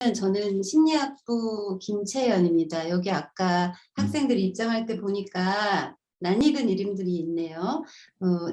저는 심리학부 김채연입니다. 여기 아까 학생들이 입장할 때 보니까 낯익은 이름들이 있네요.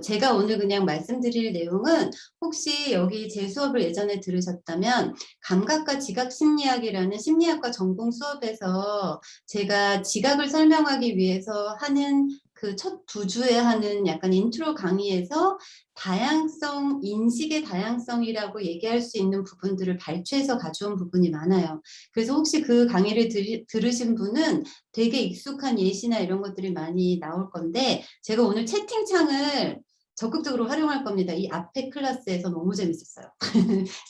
제가 오늘 그냥 말씀드릴 내용은 혹시 여기 제 수업을 예전에 들으셨다면 감각과 지각 심리학이라는 심리학과 전공 수업에서 제가 지각을 설명하기 위해서 하는 그 첫 두 주에 하는 약간 인트로 강의에서 다양성, 인식의 다양성이라고 얘기할 수 있는 부분들을 발췌해서 가져온 부분이 많아요. 그래서 혹시 그 강의를 들으신 분은 되게 익숙한 예시나 이런 것들이 많이 나올 건데, 제가 오늘 채팅창을 적극적으로 활용할 겁니다. 이 앞에 클래스에서 너무 재밌었어요.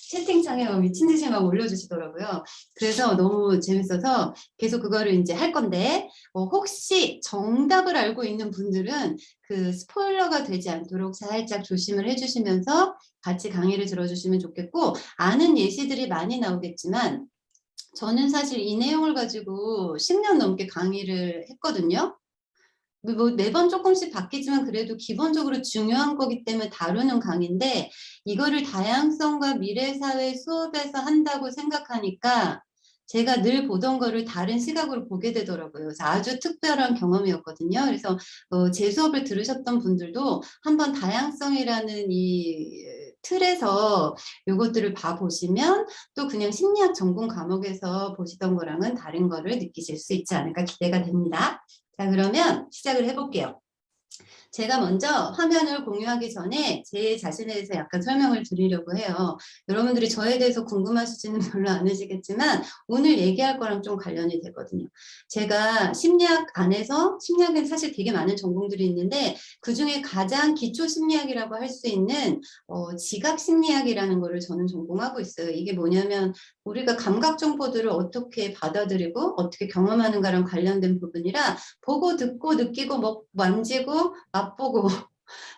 채팅창에 미친 듯이 막 올려주시더라고요. 그래서 너무 재밌어서 계속 그거를 이제 할 건데, 혹시 정답을 알고 있는 분들은 그 스포일러가 되지 않도록 살짝 조심을 해주시면서 같이 강의를 들어주시면 좋겠고, 아는 예시들이 많이 나오겠지만 저는 사실 이 내용을 가지고 10년 넘게 강의를 했거든요. 뭐 매번 조금씩 바뀌지만 그래도 기본적으로 중요한 거기 때문에 다루는 강의인데, 이거를 다양성과 미래사회 수업에서 한다고 생각하니까 제가 늘 보던 거를 다른 시각으로 보게 되더라고요. 그래서 아주 특별한 경험이었거든요. 그래서 제 수업을 들으셨던 분들도 한번 다양성이라는 이 틀에서 요것들을 봐보시면 또 그냥 심리학 전공 과목에서 보시던 거랑은 다른 거를 느끼실 수 있지 않을까 기대가 됩니다. 자, 그러면 시작을 해볼게요. 제가 먼저 화면을 공유하기 전에 제 자신에 대해서 약간 설명을 드리려고 해요. 여러분들이 저에 대해서 궁금하시지는 별로 않으시겠지만 오늘 얘기할 거랑 좀 관련이 되거든요. 제가 심리학 안에서, 심리학엔 사실 되게 많은 전공들이 있는데 그중에 가장 기초 심리학이라고 할 수 있는 지각 심리학이라는 거를 저는 전공하고 있어요. 이게 뭐냐면 우리가 감각 정보들을 어떻게 받아들이고 어떻게 경험하는가랑 관련된 부분이라 보고 듣고 느끼고 만지고 맛보고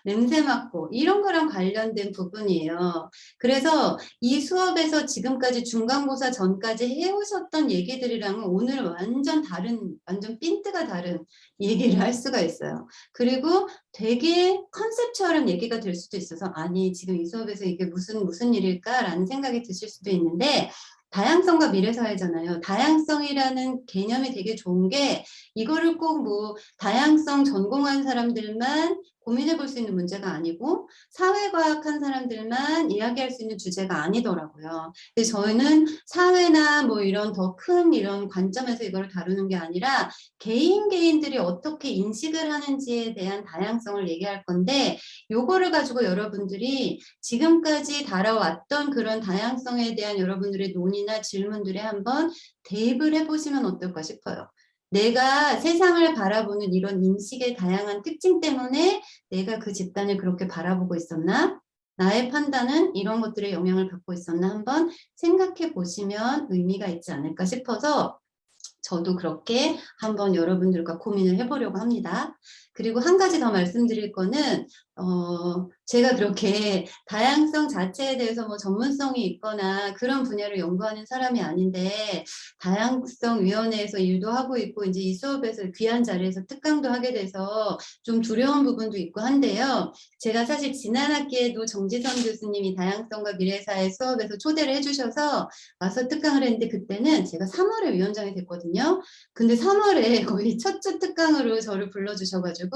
냄새 맡고 이런 거랑 관련된 부분이에요. 그래서 이 수업에서 지금까지 중간고사 전까지 해오셨던 얘기들이랑은 오늘 완전 다른, 완전 핀트가 다른 얘기를 할 수가 있어요. 그리고 되게 컨셉처럼 얘기가 될 수도 있어서 아니 지금 이 수업에서 이게 무슨 일일까라는 생각이 드실 수도 있는데, 다양성과 미래사회잖아요. 다양성이라는 개념이 되게 좋은 게 이거를 꼭 뭐 다양성 전공한 사람들만 고민해 볼 수 있는 문제가 아니고 사회과학한 사람들만 이야기할 수 있는 주제가 아니더라고요. 그래서 저희는 사회나 뭐 이런 더 큰 이런 관점에서 이걸 다루는 게 아니라 개인들이 어떻게 인식을 하는지에 대한 다양성을 얘기할 건데, 요거를 가지고 여러분들이 지금까지 달아왔던 그런 다양성에 대한 여러분들의 논의나 질문들에 한번 대입을 해보시면 어떨까 싶어요. 내가 세상을 바라보는 이런 인식의 다양한 특징 때문에 내가 그 집단을 그렇게 바라보고 있었나? 나의 판단은 이런 것들에 영향을 받고 있었나? 한번 생각해 보시면 의미가 있지 않을까 싶어서 저도 그렇게 한번 여러분들과 고민을 해보려고 합니다. 그리고 한 가지 더 말씀드릴 거는 제가 그렇게 다양성 자체에 대해서 뭐 전문성이 있거나 그런 분야를 연구하는 사람이 아닌데, 다양성위원회에서 일도 하고 있고 이제 이 수업에서 귀한 자리에서 특강도 하게 돼서 좀 두려운 부분도 있고 한데요. 제가 사실 지난 학기에도 정지선 교수님이 다양성과 미래사회 수업에서 초대를 해주셔서 와서 특강을 했는데 그때는 제가 3월에 위원장이 됐거든요. 근데 3월에 거의 첫 주 특강으로 저를 불러주셔가지고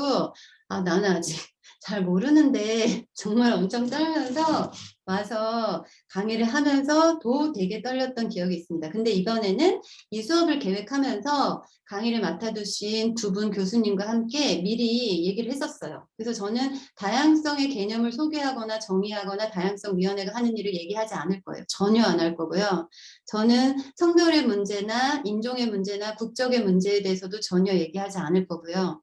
아 나는 아직 잘 모르는데 정말 엄청 떨면서 와서 강의를 하면서도 되게 떨렸던 기억이 있습니다. 근데 이번에는 이 수업을 계획하면서 강의를 맡아두신 두 분 교수님과 함께 미리 얘기를 했었어요. 그래서 저는 다양성의 개념을 소개하거나 정의하거나 다양성위원회가 하는 일을 얘기하지 않을 거예요. 전혀 안 할 거고요. 저는 성별의 문제나 인종의 문제나 국적의 문제에 대해서도 전혀 얘기하지 않을 거고요.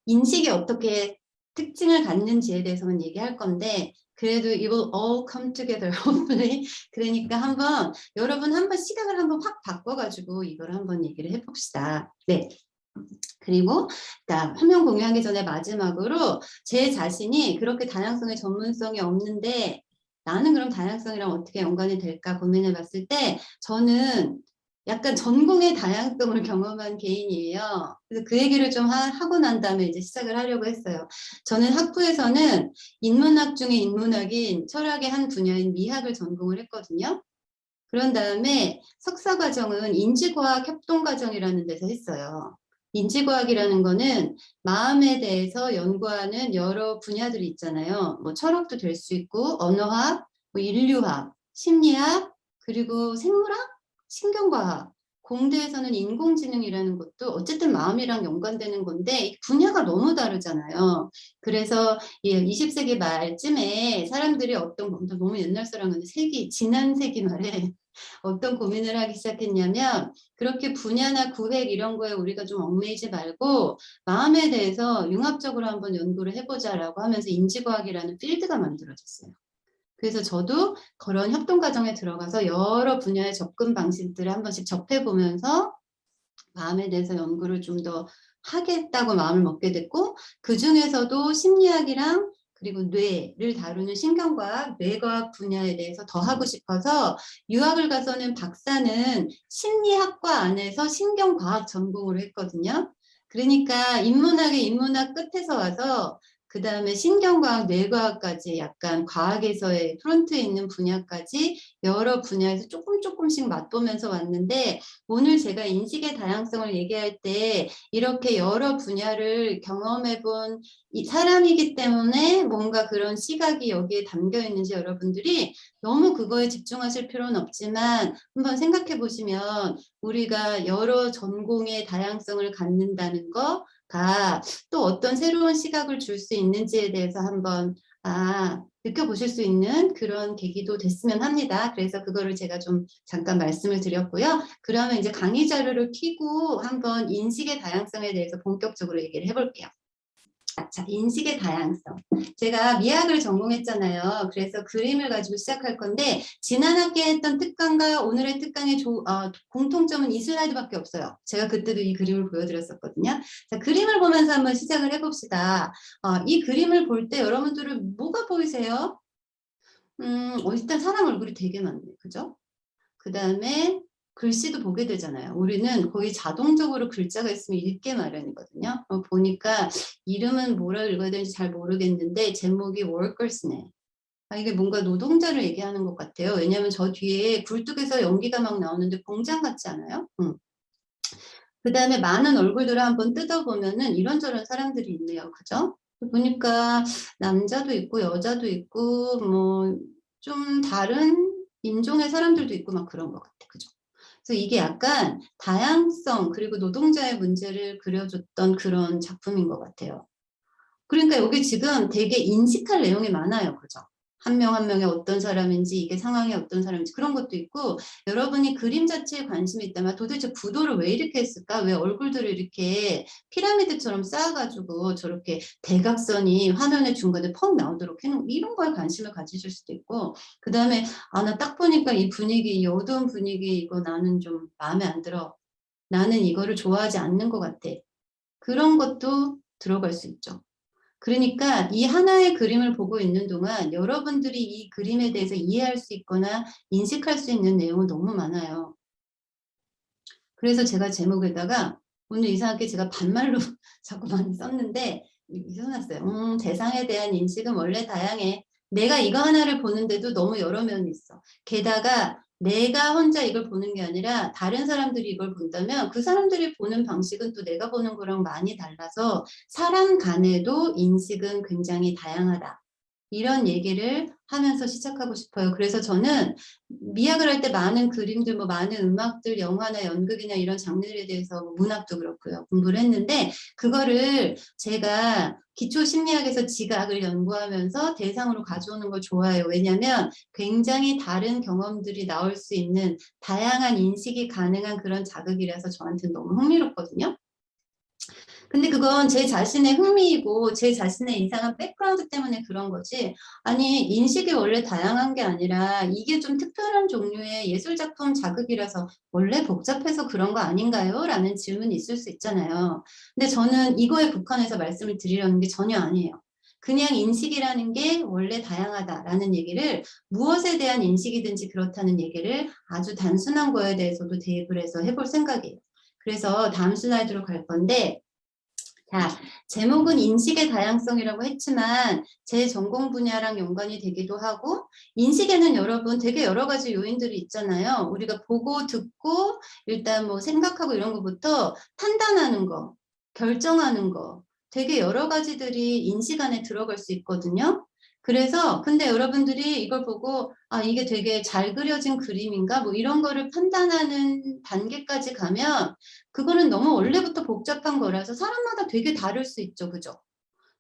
인식이 어떻게 특징을 갖는지에 대해서만 얘기할 건데, 그래도 it will all come together, hopefully. 그러니까 여러분 한번 시각을 한번 확 바꿔가지고 이걸 한번 얘기를 해봅시다. 네. 그리고 화면 공유하기 전에 마지막으로 제 자신이 그렇게 다양성의 전문성이 없는데 나는 그럼 다양성이랑 어떻게 연관이 될까 고민해 봤을 때 저는 약간 전공의 다양성을 경험한 개인이에요. 그래서 그 얘기를 좀 하고 난 다음에 이제 시작을 하려고 했어요. 저는 학부에서는 인문학 중에 인문학인 철학의 한 분야인 미학을 전공을 했거든요. 그런 다음에 석사 과정은 인지과학 협동과정이라는 데서 했어요. 인지과학이라는 거는 마음에 대해서 연구하는 여러 분야들이 있잖아요. 뭐 철학도 될 수 있고 언어학, 뭐 인류학, 심리학, 그리고 생물학, 신경과학. 공대에서는 인공지능이라는 것도 어쨌든 마음이랑 연관되는 건데 분야가 너무 다르잖아요. 그래서 20세기 말쯤에 사람들이 너무 옛날 사람은 지난 세기 말에 어떤 고민을 하기 시작했냐면 그렇게 분야나 구획 이런 거에 우리가 좀 얽매이지 말고 마음에 대해서 융합적으로 한번 연구를 해보자라고 하면서 인지과학이라는 필드가 만들어졌어요. 그래서 저도 그런 협동 과정에 들어가서 여러 분야의 접근 방식들을 한 번씩 접해보면서 마음에 대해서 연구를 좀 더 하겠다고 마음을 먹게 됐고 그 중에서도 심리학이랑 그리고 뇌를 다루는 신경과학, 뇌과학 분야에 대해서 더 하고 싶어서 유학을 가서는 박사는 심리학과 안에서 신경과학 전공으로 했거든요. 그러니까 인문학 끝에서 와서 그 다음에 신경과학, 뇌과학까지 약간 과학에서의 프론트에 있는 분야까지 여러 분야에서 조금씩 맛보면서 왔는데 오늘 제가 인식의 다양성을 얘기할 때 이렇게 여러 분야를 경험해본 사람이기 때문에 뭔가 그런 시각이 여기에 담겨 있는지 여러분들이 너무 그거에 집중하실 필요는 없지만 한번 생각해 보시면 우리가 여러 전공의 다양성을 갖는다는 거가 또 어떤 새로운 시각을 줄 수 있는지에 대해서 한번 느껴보실 수 있는 그런 계기도 됐으면 합니다. 그래서 그거를 제가 좀 잠깐 말씀을 드렸고요. 그러면 이제 강의 자료를 켜고 한번 인식의 다양성에 대해서 본격적으로 얘기를 해볼게요. 자, 인식의 다양성. 제가 미학을 전공했잖아요. 그래서 그림을 가지고 시작할 건데 지난 학기에 했던 특강과 오늘의 특강의 공통점은 이 슬라이드밖에 없어요. 제가 그때도 이 그림을 보여드렸었거든요. 자, 그림을 보면서 한번 시작을 해봅시다. 이 그림을 볼 때 여러분들은 뭐가 보이세요? 일단 사람 얼굴이 되게 많네. 그죠? 그 다음에 글씨도 보게 되잖아요. 우리는 거의 자동적으로 글자가 있으면 읽게 마련이거든요. 보니까 이름은 뭐라 읽어야 되는지 잘 모르겠는데 제목이 workers네. 이게 뭔가 노동자를 얘기하는 것 같아요. 왜냐하면 저 뒤에 굴뚝에서 연기가 막 나오는데 공장 같지 않아요? 그 다음에 많은 얼굴들을 한번 뜯어보면은 이런저런 사람들이 있네요. 그죠? 보니까 남자도 있고 여자도 있고 뭐 좀 다른 인종의 사람들도 있고 막 그런 것 같아. 그죠? 그래서 이게 약간 다양성 그리고 노동자의 문제를 그려줬던 그런 작품인 것 같아요. 그러니까 여기 지금 되게 인식할 내용이 많아요. 그죠? 한 명 한 명이 어떤 사람인지 이게 상황이 어떤 사람인지 그런 것도 있고 여러분이 그림 자체에 관심이 있다면 도대체 구도를 왜 이렇게 했을까? 왜 얼굴들을 이렇게 피라미드처럼 쌓아가지고 저렇게 대각선이 화면의 중간에 펑 나오도록 해놓은 이런 거에 관심을 가지실 수도 있고 그 다음에 나 딱 보니까 이 분위기 이 어두운 분위기 이거 나는 좀 마음에 안 들어. 나는 이거를 좋아하지 않는 것 같아. 그런 것도 들어갈 수 있죠. 그러니까 이 하나의 그림을 보고 있는 동안 여러분들이 이 그림에 대해서 이해할 수 있거나 인식할 수 있는 내용은 너무 많아요. 그래서 제가 제목에다가 오늘 이상하게 제가 반말로 자꾸 많이 썼는데 써놨어요. 대상에 대한 인식은 원래 다양해. 내가 이거 하나를 보는데도 너무 여러 면이 있어. 게다가 내가 혼자 이걸 보는 게 아니라 다른 사람들이 이걸 본다면 그 사람들이 보는 방식은 또 내가 보는 거랑 많이 달라서 사람 간에도 인식은 굉장히 다양하다. 이런 얘기를 하면서 시작하고 싶어요. 그래서 저는 미학을 할 때 많은 그림들, 뭐 많은 음악들, 영화나 연극이나 이런 장르에 대해서 문학도 그렇고요. 공부를 했는데 그거를 제가 기초 심리학에서 지각을 연구하면서 대상으로 가져오는 걸 좋아해요. 왜냐하면 굉장히 다른 경험들이 나올 수 있는 다양한 인식이 가능한 그런 자극이라서 저한테는 너무 흥미롭거든요. 근데 그건 제 자신의 흥미이고 제 자신의 이상한 백그라운드 때문에 그런 거지. 아니 인식이 원래 다양한 게 아니라 이게 좀 특별한 종류의 예술작품 자극이라서 원래 복잡해서 그런 거 아닌가요? 라는 질문이 있을 수 있잖아요. 근데 저는 이거에 국한해서 말씀을 드리려는 게 전혀 아니에요. 그냥 인식이라는 게 원래 다양하다라는 얘기를 무엇에 대한 인식이든지 그렇다는 얘기를 아주 단순한 거에 대해서도 대입을 해서 해볼 생각이에요. 그래서 다음 슬라이드로 갈 건데 자, 제목은 인식의 다양성이라고 했지만 제 전공 분야랑 연관이 되기도 하고 인식에는 여러분 되게 여러 가지 요인들이 있잖아요. 우리가 보고 듣고 일단 뭐 생각하고 이런 것부터 판단하는 거, 결정하는 거 되게 여러 가지들이 인식 안에 들어갈 수 있거든요. 그래서 근데 여러분들이 이걸 보고 아 이게 되게 잘 그려진 그림인가 뭐 이런 거를 판단하는 단계까지 가면 그거는 너무 원래부터 복잡한 거라서 사람마다 되게 다를 수 있죠. 그죠?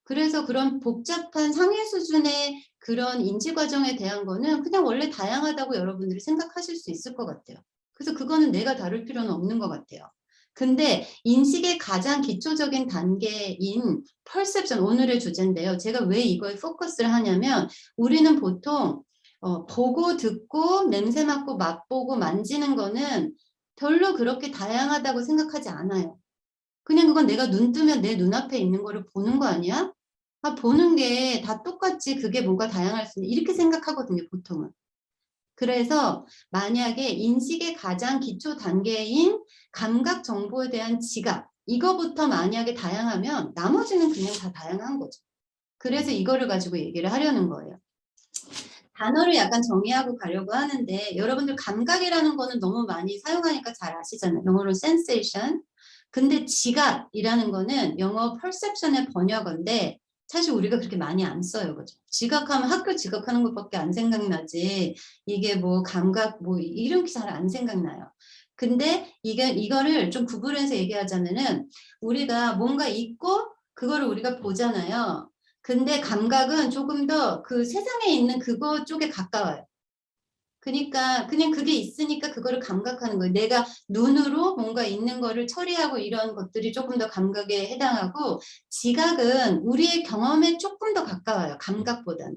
그래서 그런 복잡한 상위 수준의 그런 인지 과정에 대한 거는 그냥 원래 다양하다고 여러분들이 생각하실 수 있을 것 같아요. 그래서 그거는 내가 다룰 필요는 없는 것 같아요. 근데 인식의 가장 기초적인 단계인 perception, 오늘의 주제인데요. 제가 왜 이거에 포커스를 하냐면 우리는 보통 보고 듣고 냄새 맡고 맛보고 만지는 거는 별로 그렇게 다양하다고 생각하지 않아요. 그냥 그건 내가 눈 뜨면 내 눈앞에 있는 거를 보는 거 아니야? 아, 보는 게 다 똑같지 그게 뭐가 다양할 수 있냐 이렇게 생각하거든요, 보통은. 그래서 만약에 인식의 가장 기초 단계인 감각 정보에 대한 지각 이거부터 만약에 다양하면 나머지는 그냥 다 다양한 거죠. 그래서 이거를 가지고 얘기를 하려는 거예요. 단어를 약간 정의하고 가려고 하는데 여러분들 감각이라는 거는 너무 많이 사용하니까 잘 아시잖아요. 영어로 sensation. 근데 지각이라는 거는 영어 perception의 번역어인데 사실 우리가 그렇게 많이 안 써요. 그죠? 지각하면 학교 지각하는 것밖에 안 생각나지. 이게 뭐 감각 뭐 이런 게 잘 안 생각나요. 근데 이거를 좀 구분해서 얘기하자면은 우리가 뭔가 있고 그거를 우리가 보잖아요. 근데 감각은 조금 더 그 세상에 있는 그거 쪽에 가까워요. 그니까 그냥 그게 있으니까 그거를 감각하는 거예요. 내가 눈으로 뭔가 있는 거를 처리하고 이런 것들이 조금 더 감각에 해당하고 지각은 우리의 경험에 조금 더 가까워요. 감각보다는.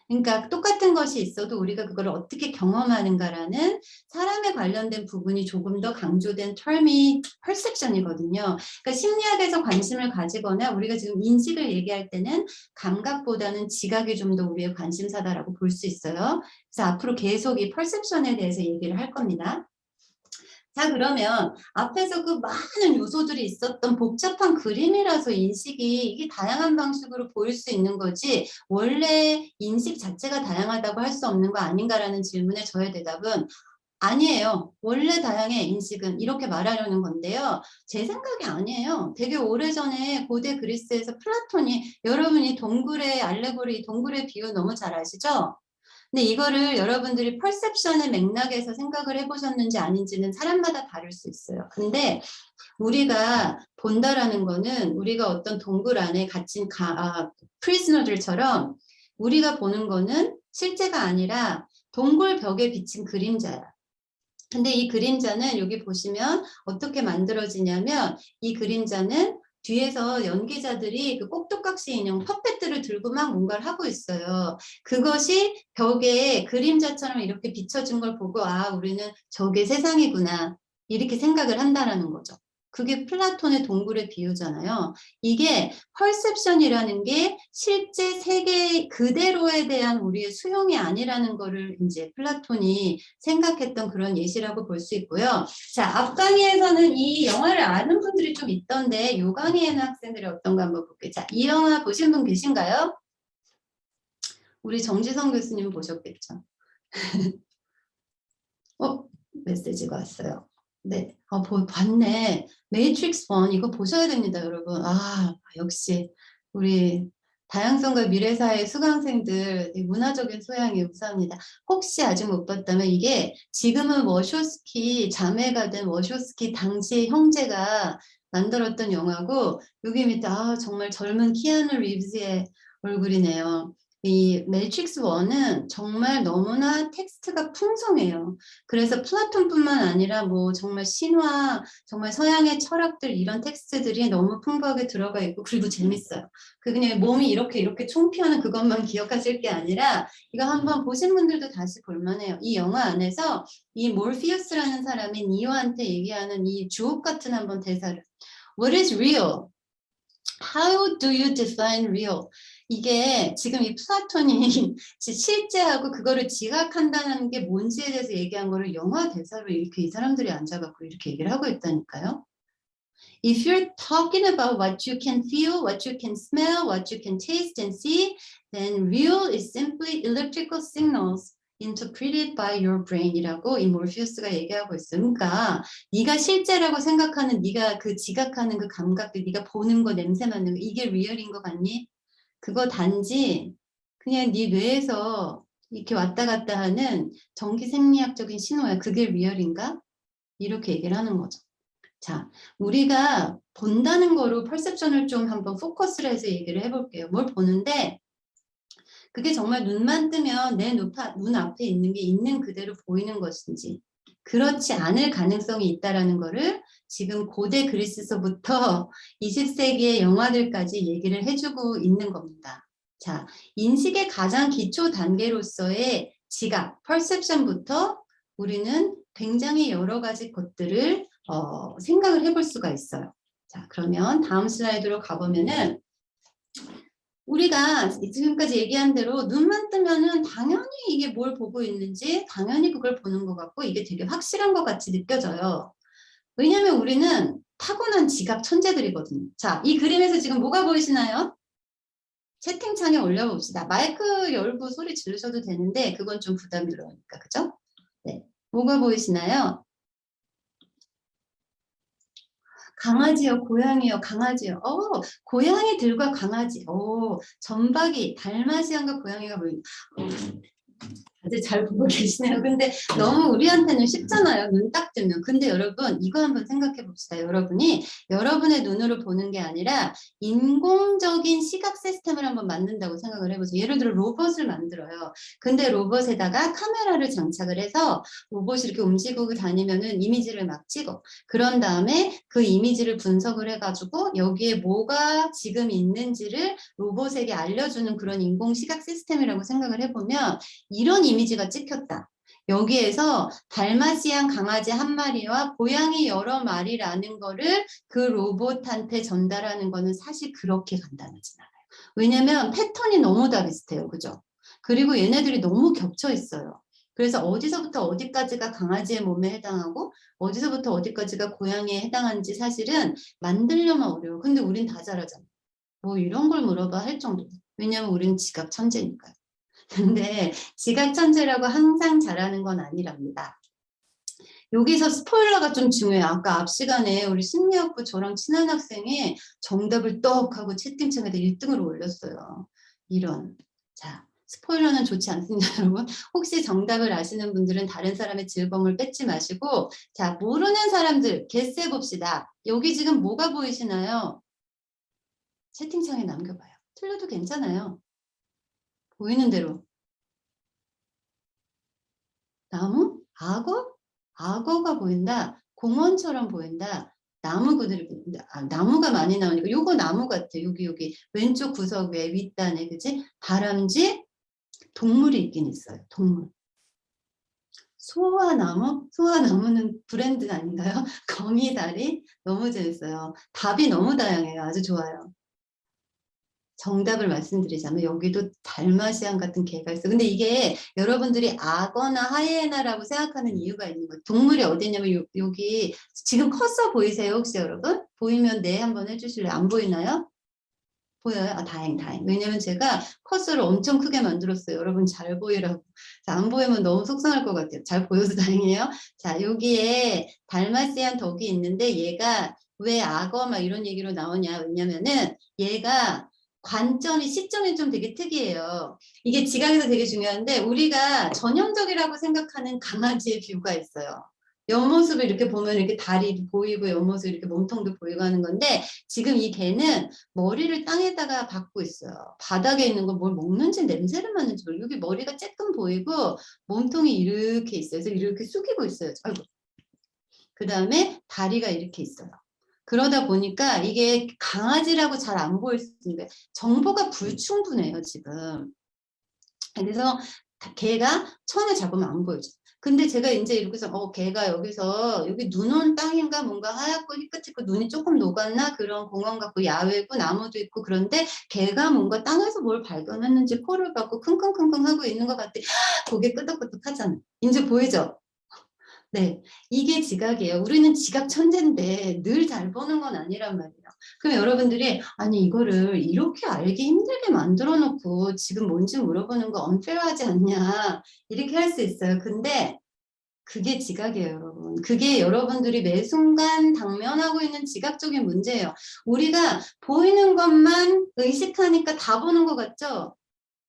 그러니까 똑같은 것이 있어도 우리가 그걸 어떻게 경험하는가라는 사람에 관련된 부분이 조금 더 강조된 term이 perception이거든요. 그러니까 심리학에서 관심을 가지거나 우리가 지금 인식을 얘기할 때는 감각보다는 지각이 좀 더 우리의 관심사다라고 볼 수 있어요. 그래서 앞으로 계속 이 perception에 대해서 얘기를 할 겁니다. 자, 그러면 앞에서 그 많은 요소들이 있었던 복잡한 그림이라서 인식이 이게 다양한 방식으로 보일 수 있는 거지 원래 인식 자체가 다양하다고 할 수 없는 거 아닌가라는 질문에 저의 대답은 아니에요. 원래 다양해 인식은 이렇게 말하려는 건데요. 제 생각이 아니에요. 되게 오래전에 고대 그리스에서 플라톤이 여러분이 동굴의 알레고리 동굴의 비유 너무 잘 아시죠? 근데 이거를 여러분들이 perception의 맥락에서 생각을 해보셨는지 아닌지는 사람마다 다를 수 있어요. 근데 우리가 본다라는 거는 우리가 어떤 동굴 안에 갇힌 프리즈너들처럼 우리가 보는 거는 실제가 아니라 동굴 벽에 비친 그림자야. 근데 이 그림자는 여기 보시면 어떻게 만들어지냐면 이 그림자는 뒤에서 연기자들이 그 꼭두각시 인형 퍼펫들을 들고 막 뭔가를 하고 있어요. 그것이 벽에 그림자처럼 이렇게 비춰진 걸 보고 아 우리는 저게 세상이구나 이렇게 생각을 한다라는 거죠. 그게 플라톤의 동굴의 비유잖아요. 이게 perception이라는 게 실제 세계 그대로에 대한 우리의 수용이 아니라는 거를 이제 플라톤이 생각했던 그런 예시라고 볼 수 있고요. 자, 앞 강의에서는 이 영화를 아는 분들이 좀 있던데 요 강의에는 학생들이 어떤가 한번 볼게요. 자, 이 영화 보신 분 계신가요? 우리 정지성 교수님 보셨겠죠? 메시지가 왔어요. 네, 봤네. 매트릭스 1 이거 보셔야 됩니다, 여러분. 아, 역시 우리 다양성과 미래사회 수강생들 문화적인 소양이 우수합니다. 혹시 아직 못 봤다면 이게 지금은 워쇼스키 자매가 된 워쇼스키 당시의 형제가 만들었던 영화고 여기 밑에 아 정말 젊은 키아누 리브스의 얼굴이네요. 이 매트릭스 1은 정말 너무나 텍스트가 풍성해요. 그래서 플라톤뿐만 아니라 뭐 정말 신화, 정말 서양의 철학들 이런 텍스트들이 너무 풍부하게 들어가 있고 그리고 재밌어요. 그 그냥 몸이 이렇게 총피하는 그것만 기억하실 게 아니라 이거 한번 보신 분들도 다시 볼만해요. 이 영화 안에서 이 몰피어스라는 사람이 니오한테 얘기하는 이 주옥 같은 한번 대사를 What is real? How do you define real? 이게 지금 이 플라톤이 실제하고 그거를 지각한다는 게 뭔지에 대해서 얘기한 거를 영화 대사로 이렇게 이 사람들이 앉아갖고 이렇게 얘기를 하고 있다니까요. If you're talking about what you can feel, what you can smell, what you can taste and see, then real is simply electrical signals interpreted by your brain이라고 이 몰피우스가 얘기하고 있어요. 그러니까 네가 실제라고 생각하는 네가 그 지각하는 그 감각들, 네가 보는 거, 냄새 맡는 거, 이게 리얼인 것 같니? 그거 단지 그냥 네 뇌에서 이렇게 왔다 갔다 하는 전기 생리학적인 신호야. 그게 리얼인가? 이렇게 얘기를 하는 거죠. 자, 우리가 본다는 거로 퍼셉션을 좀 한번 포커스를 해서 얘기를 해볼게요. 뭘 보는데 그게 정말 눈만 뜨면 내 눈 앞에 있는 게 있는 그대로 보이는 것인지 그렇지 않을 가능성이 있다라는 거를 지금 고대 그리스서부터 20세기의 영화들까지 얘기를 해주고 있는 겁니다. 자, 인식의 가장 기초 단계로서의 지각, 퍼셉션부터 우리는 굉장히 여러 가지 것들을 생각을 해볼 수가 있어요. 자, 그러면 다음 슬라이드로 가보면은 우리가 지금까지 얘기한 대로 눈만 뜨면은 당연히 이게 뭘 보고 있는지 당연히 그걸 보는 것 같고 이게 되게 확실한 것 같이 느껴져요. 왜냐하면 우리는 타고난 지각 천재들이거든요. 자, 이 그림에서 지금 뭐가 보이시나요? 채팅창에 올려봅시다. 마이크 열고 소리 지르셔도 되는데 그건 좀 부담스러우니까 그죠? 네, 뭐가 보이시나요? 강아지요, 고양이요, 강아지요. 고양이들과 강아지. 점박이, 달마시안과 고양이가 보인다. 다들 잘 보고 계시네요. 근데 너무 우리한테는 쉽잖아요. 눈 딱 뜨면. 근데 여러분 이거 한번 생각해 봅시다. 여러분이 여러분의 눈으로 보는 게 아니라 인공적인 시각 시스템을 한번 만든다고 생각을 해보세요. 예를 들어 로봇을 만들어요. 근데 로봇에다가 카메라를 장착을 해서 로봇이 이렇게 움직이고 다니면은 이미지를 막 찍어. 그런 다음에 그 이미지를 분석을 해가지고 여기에 뭐가 지금 있는지를 로봇에게 알려주는 그런 인공 시각 시스템이라고 생각을 해보면 이런 이미지가 찍혔다. 여기에서 달마시안 강아지 한 마리와 고양이 여러 마리라는 거를 그 로봇한테 전달하는 거는 사실 그렇게 간단하진 않아요. 왜냐면 패턴이 너무 다 비슷해요. 그죠? 그리고 얘네들이 너무 겹쳐 있어요. 그래서 어디서부터 어디까지가 강아지의 몸에 해당하고 어디서부터 어디까지가 고양이에 해당하는지 사실은 만들려면 어려워. 근데 우린 다 잘하잖아. 뭐 이런 걸 물어봐 할 정도. 왜냐면 우린 지각 천재니까요. 근데 지각 천재라고 항상 잘하는 건 아니랍니다. 여기서 스포일러가 좀 중요해요. 아까 앞 시간에 우리 심리학부 저랑 친한 학생이 정답을 떡 하고 채팅창에다 1등으로 올렸어요. 이런. 자, 스포일러는 좋지 않습니다, 여러분. 혹시 정답을 아시는 분들은 다른 사람의 즐거움을 뺏지 마시고 자, 모르는 사람들 개세 봅시다. 여기 지금 뭐가 보이시나요? 채팅창에 남겨봐요. 틀려도 괜찮아요. 보이는 대로. 나무? 악어? 악어가 보인다. 공원처럼 보인다. 나무 그대로 보인다. 나무가 많이 나오니까 요거 나무 같아. 여기 왼쪽 구석 위에 윗단에 그치? 다람쥐 동물이 있긴 있어요. 동물. 소화나무? 소화나무는 브랜드 아닌가요? 거미다리? 너무 재밌어요. 답이 너무 다양해요. 아주 좋아요. 정답을 말씀드리자면 여기도 달마시안 같은 개가 있어요. 근데 이게 여러분들이 악어나 하이에나라고 생각하는 이유가 있는 거예요. 동물이 어디 있냐면 여기 지금 커서 보이세요? 혹시 여러분? 보이면 네 한번 해주실래요? 안 보이나요? 보여요? 다행. 왜냐면 제가 커서를 엄청 크게 만들었어요. 여러분 잘 보이라고. 자, 안 보이면 너무 속상할 것 같아요. 잘 보여서 다행이에요. 자, 여기에 달마시안 덕이 있는데 얘가 왜 악어 막 이런 얘기로 나오냐. 왜냐면은 얘가 시점이 좀 되게 특이해요. 이게 지각에서 되게 중요한데 우리가 전형적이라고 생각하는 강아지의 뷰가 있어요. 옆모습을 이렇게 보면 이렇게 다리 보이고 옆모습 이렇게 몸통도 보이고 하는 건데 지금 이 개는 머리를 땅에다가 박고 있어요. 바닥에 있는 걸 뭘 먹는지 냄새를 맡는지 모르고 여기 머리가 쬐끔 보이고 몸통이 이렇게 있어요. 그래서 이렇게 숙이고 있어요. 아이고. 그 다음에 다리가 이렇게 있어요. 그러다 보니까 이게 강아지라고 잘 안 보일 수 있는데 정보가 불충분해요 지금. 그래서 개가 천을 잡으면 안 보이죠. 근데 제가 이제 이렇게 해서 개가 여기서 여기 눈 온 땅인가 뭔가 하얗고 희끗희끗 눈이 조금 녹았나 그런 공원 같고 야외고 나무도 있고 그런데 개가 뭔가 땅에서 뭘 발견했는지 코를 박고 킁킁킁킁 하고 있는 것 같아. 고개 끄덕끄덕 하잖아. 이제 보이죠? 네. 이게 지각이에요. 우리는 지각 천재인데 늘 잘 보는 건 아니란 말이에요. 그럼 여러분들이 아니 이거를 이렇게 알기 힘들게 만들어 놓고 지금 뭔지 물어보는 거 unfair하지 않냐 이렇게 할 수 있어요. 근데 그게 지각이에요, 여러분. 그게 여러분들이 매 순간 당면하고 있는 지각적인 문제예요. 우리가 보이는 것만 의식하니까 다 보는 것 같죠?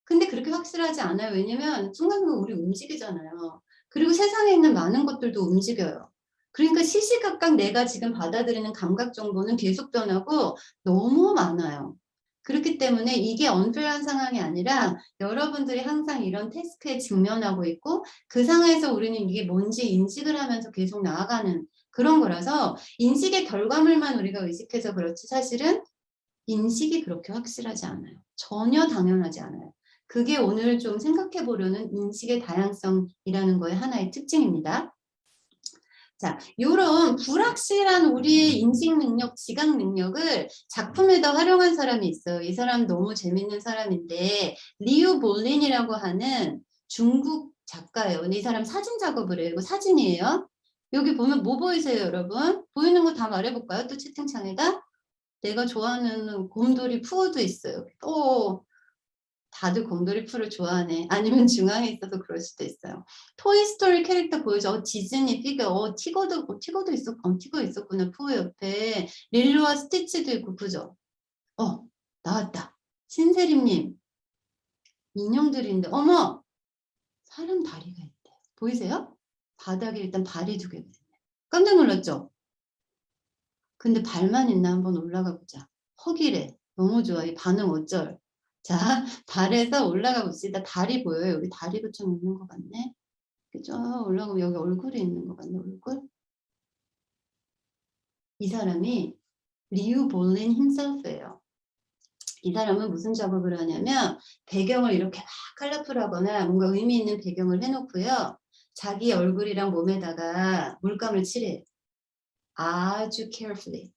근데 그렇게 확실하지 않아요. 왜냐면 순간순간 우리 움직이잖아요. 그리고 세상에 있는 많은 것들도 움직여요. 그러니까 시시각각 내가 지금 받아들이는 감각 정보는 계속 변하고 너무 많아요. 그렇기 때문에 이게 unfair한 상황이 아니라 여러분들이 항상 이런 태스크에 직면하고 있고 그 상황에서 우리는 이게 뭔지 인식을 하면서 계속 나아가는 그런 거라서 인식의 결과물만 우리가 의식해서 그렇지 사실은 인식이 그렇게 확실하지 않아요. 전혀 당연하지 않아요. 그게 오늘 좀 생각해 보려는 인식의 다양성이라는 거의 하나의 특징입니다. 자, 요런 불확실한 우리의 인식 능력, 지각 능력을 작품에다 활용한 사람이 있어요. 이 사람 너무 재밌는 사람인데 리우 볼린이라고 하는 중국 작가예요. 근데 이 사람 사진 작업을 해요. 이거 사진이에요. 여기 보면 뭐 보이세요, 여러분? 보이는 거 다 말해볼까요? 또 채팅창에다. 내가 좋아하는 곰돌이 푸어도 있어요. 다들 곰돌이 푸를 좋아하네. 아니면 중앙에 있어서 그럴 수도 있어요. 토이스토리 캐릭터 보이죠? 디즈니 피규어. 티거도 티거 있었구나. 푸어 옆에. 릴루와 스티치도 있고, 그죠? 나왔다. 신세림님. 인형들인데, 어머! 사람 다리가 있대. 보이세요? 바닥에 일단 발이 두 개가 있네. 깜짝 놀랐죠? 근데 발만 있나 한번 올라가 보자. 허기래. 너무 좋아. 이 반응 어쩔. 자, 발에서 올라가 봅시다. 다리 보여요? 여기 다리가 좀 있는 것 같네. 그죠? 올라가면 여기 얼굴이 있는 것 같네. 얼굴. 이 사람이 리우 볼린 힘셀프예요. 이 사람은 무슨 작업을 하냐면 배경을 이렇게 막 컬러풀하거나 뭔가 의미 있는 배경을 해놓고요. 자기 얼굴이랑 몸에다가 물감을 칠해요. 아주 carefully.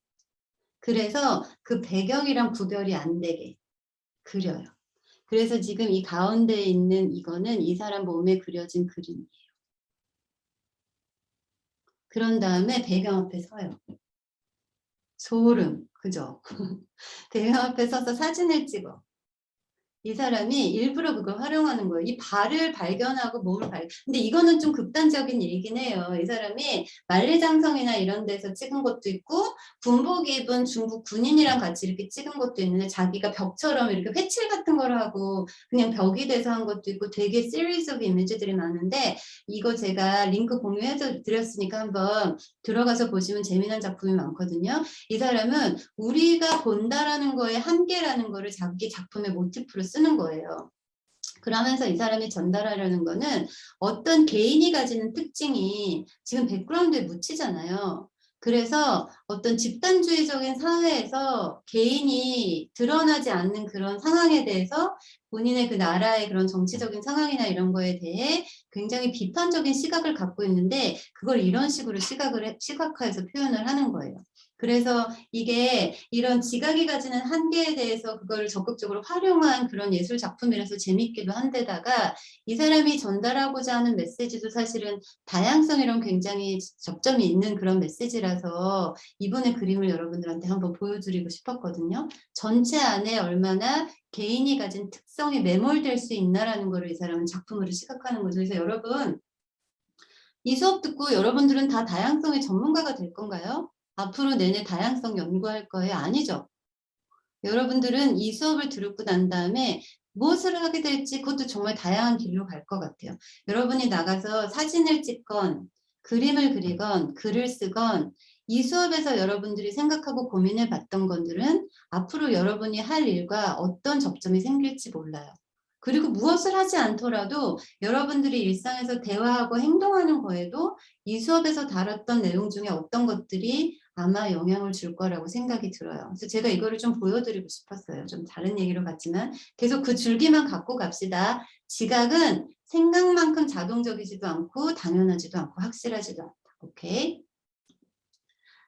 그래서 그 배경이랑 구별이 안 되게 그려요. 그래서 지금 이 가운데 있는 이거는 이 사람 몸에 그려진 그림이에요. 그런 다음에 배경 앞에 서요. 소름, 그죠? 배경 앞에 서서 사진을 찍어. 이 사람이 일부러 그걸 활용하는 거예요. 이 발을 발견하고 몸을 근데 이거는 좀 극단적인 얘기긴 해요. 이 사람이 만리장성이나 이런 데서 찍은 것도 있고 군복 입은 중국 군인이랑 같이 이렇게 찍은 것도 있는데 자기가 벽처럼 이렇게 회칠 같은 걸 하고 그냥 벽이 돼서 한 것도 있고 되게 시리즈 오브 이미지들이 많은데 이거 제가 링크 공유해 드렸으니까 한번 들어가서 보시면 재미난 작품이 많거든요. 이 사람은 우리가 본다라는 거에 한계라는 거를 자기 작품의 모티프로 쓰는 거예요. 그러면서 이 사람이 전달하려는 거는 어떤 개인이 가지는 특징이 지금 백그라운드에 묻히잖아요. 그래서 어떤 집단주의적인 사회에서 개인이 드러나지 않는 그런 상황에 대해서 본인의 그 나라의 그런 정치적인 상황이나 이런 거에 대해 굉장히 비판적인 시각을 갖고 있는데 그걸 이런 식으로 시각화해서 표현을 하는 거예요. 그래서 이게 이런 지각이 가지는 한계에 대해서 그걸 적극적으로 활용한 그런 예술 작품이라서 재밌기도 한데다가 이 사람이 전달하고자 하는 메시지도 사실은 다양성이랑 굉장히 접점이 있는 그런 메시지라서 이번에 그림을 여러분들한테 한번 보여드리고 싶었거든요. 전체 안에 얼마나 개인이 가진 특성이 매몰될 수 있나라는 거를 이 사람은 작품으로 시각하는 거죠. 그래서 여러분 이 수업 듣고 여러분들은 다 다양성의 전문가가 될 건가요? 앞으로 내내 다양성 연구할 거예요? 아니죠. 여러분들은 이 수업을 듣고 난 다음에 무엇을 하게 될지 그것도 정말 다양한 길로 갈 것 같아요. 여러분이 나가서 사진을 찍건 그림을 그리건 글을 쓰건 이 수업에서 여러분들이 생각하고 고민해 봤던 것들은 앞으로 여러분이 할 일과 어떤 접점이 생길지 몰라요. 그리고 무엇을 하지 않더라도 여러분들이 일상에서 대화하고 행동하는 거에도 이 수업에서 다뤘던 내용 중에 어떤 것들이 아마 영향을 줄 거라고 생각이 들어요. 그래서 제가 이거를 좀 보여드리고 싶었어요. 좀 다른 얘기로 같지만 계속 그 줄기만 갖고 갑시다. 지각은 생각만큼 자동적이지도 않고 당연하지도 않고 확실하지도 않다. 오케이?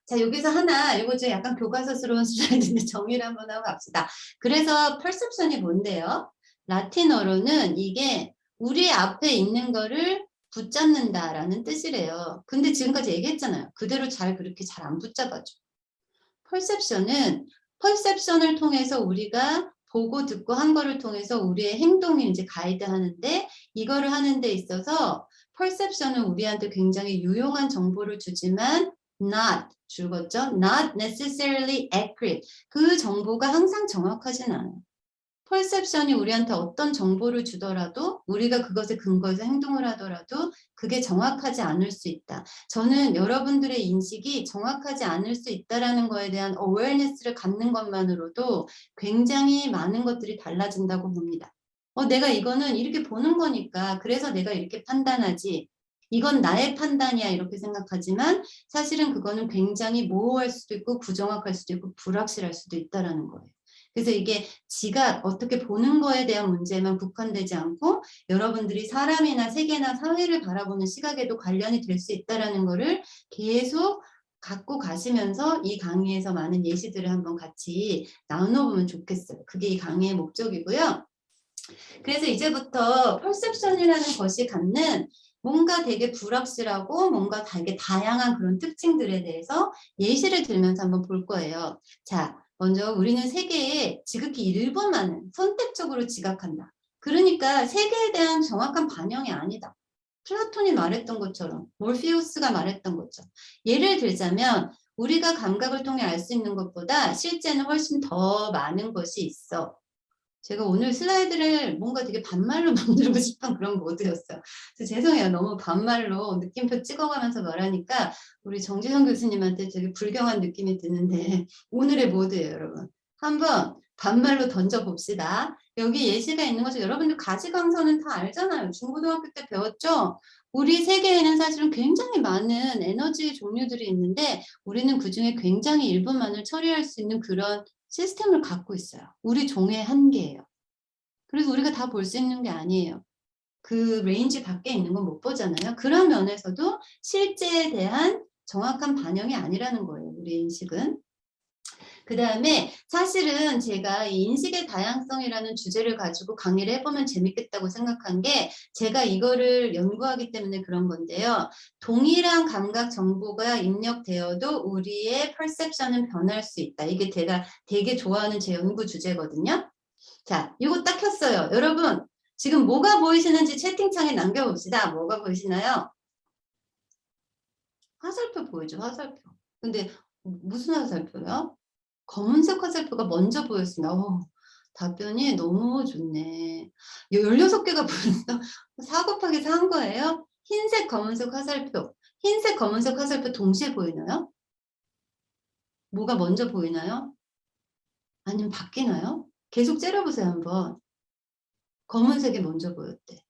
자, 여기서 하나, 이거 좀 약간 교과서스러운 슬라이드인데 정리를 한번 하고 갑시다. 그래서 perception이 뭔데요? 라틴어로는 이게 우리 앞에 있는 거를 붙잡는다라는 뜻이래요. 근데 지금까지 얘기했잖아요. 그대로 그렇게 잘 안 붙잡아줘. 퍼셉션을 통해서 우리가 보고 듣고 한 거를 통해서 우리의 행동을 이제 가이드하는데, 이거를 하는 데 있어서 퍼셉션은 우리한테 굉장히 유용한 정보를 주지만 not, 줄였죠? not necessarily accurate. 그 정보가 항상 정확하진 않아요. 퍼셉션이 우리한테 어떤 정보를 주더라도 우리가 그것에 근거해서 행동을 하더라도 그게 정확하지 않을 수 있다. 저는 여러분들의 인식이 정확하지 않을 수 있다라는 거에 대한 awareness를 갖는 것만으로도 굉장히 많은 것들이 달라진다고 봅니다. 내가 이거는 이렇게 보는 거니까 그래서 내가 이렇게 판단하지. 이건 나의 판단이야 이렇게 생각하지만 사실은 그거는 굉장히 모호할 수도 있고 부정확할 수도 있고 불확실할 수도 있다라는 거예요. 그래서 이게 지가 어떻게 보는 거에 대한 문제만 국한되지 않고 여러분들이 사람이나 세계나 사회를 바라보는 시각에도 관련이 될 수 있다는 거를 계속 갖고 가시면서 이 강의에서 많은 예시들을 한번 같이 나눠보면 좋겠어요. 그게 이 강의의 목적이고요. 그래서 이제부터 퍼셉션이라는 것이 갖는 뭔가 되게 불확실하고 뭔가 되게 다양한 그런 특징들에 대해서 예시를 들면서 한번 볼 거예요. 자, 먼저 우리는 세계에 지극히 일부만은 선택적으로 지각한다. 그러니까 세계에 대한 정확한 반영이 아니다. 플라톤이 말했던 것처럼, 몰피우스가 말했던 것처럼. 예를 들자면 우리가 감각을 통해 알 수 있는 것보다 실제는 훨씬 더 많은 것이 있어. 제가 오늘 슬라이드를 뭔가 되게 반말로 만들고 싶은 그런 모드였어요. 그래서 죄송해요. 너무 반말로 느낌표 찍어가면서 말하니까 우리 정지성 교수님한테 되게 불경한 느낌이 드는데 오늘의 모드예요, 여러분. 한번 반말로 던져봅시다. 여기 예시가 있는 것을 여러분들 가지광선은 다 알잖아요. 중고등학교 때 배웠죠? 우리 세계에는 사실은 굉장히 많은 에너지 종류들이 있는데 우리는 그중에 굉장히 일부만을 처리할 수 있는 그런 시스템을 갖고 있어요. 우리 종의 한계예요. 그래서 우리가 다 볼 수 있는 게 아니에요. 그 레인지 밖에 있는 건 못 보잖아요. 그런 면에서도 실제에 대한 정확한 반영이 아니라는 거예요. 우리 인식은. 그 다음에 사실은 제가 이 인식의 다양성이라는 주제를 가지고 강의를 해보면 재밌겠다고 생각한 게 제가 이거를 연구하기 때문에 그런 건데요. 동일한 감각 정보가 입력되어도 우리의 perception은 변할 수 있다. 이게 제가 되게 좋아하는 제 연구 주제거든요. 자, 이거 딱 켰어요. 여러분, 지금 뭐가 보이시는지 채팅창에 남겨봅시다. 뭐가 보이시나요? 화살표 보이죠, 화살표. 근데 무슨 화살표요? 검은색 화살표가 먼저 보였습니다. 답변이 너무 좋네. 16개가 보였어. 4 곱하기 4 한 거예요? 흰색, 검은색 화살표. 흰색, 검은색 화살표 동시에 보이나요? 뭐가 먼저 보이나요? 아니면 바뀌나요? 계속 째려보세요, 한번. 검은색이 먼저 보였대.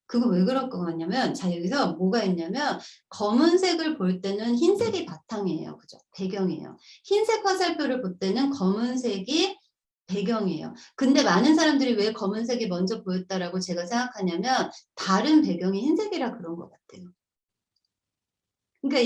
그거 왜 그럴 것 같냐면, 자, 여기서 뭐가 있냐면, 검은색을 볼 때는 흰색이 바탕이에요. 그죠? 배경이에요. 흰색 화살표를 볼 때는 검은색이 배경이에요. 근데 많은 사람들이 왜 검은색이 먼저 보였다라고 제가 생각하냐면, 다른 배경이 흰색이라 그런 것 같아요. 그러니까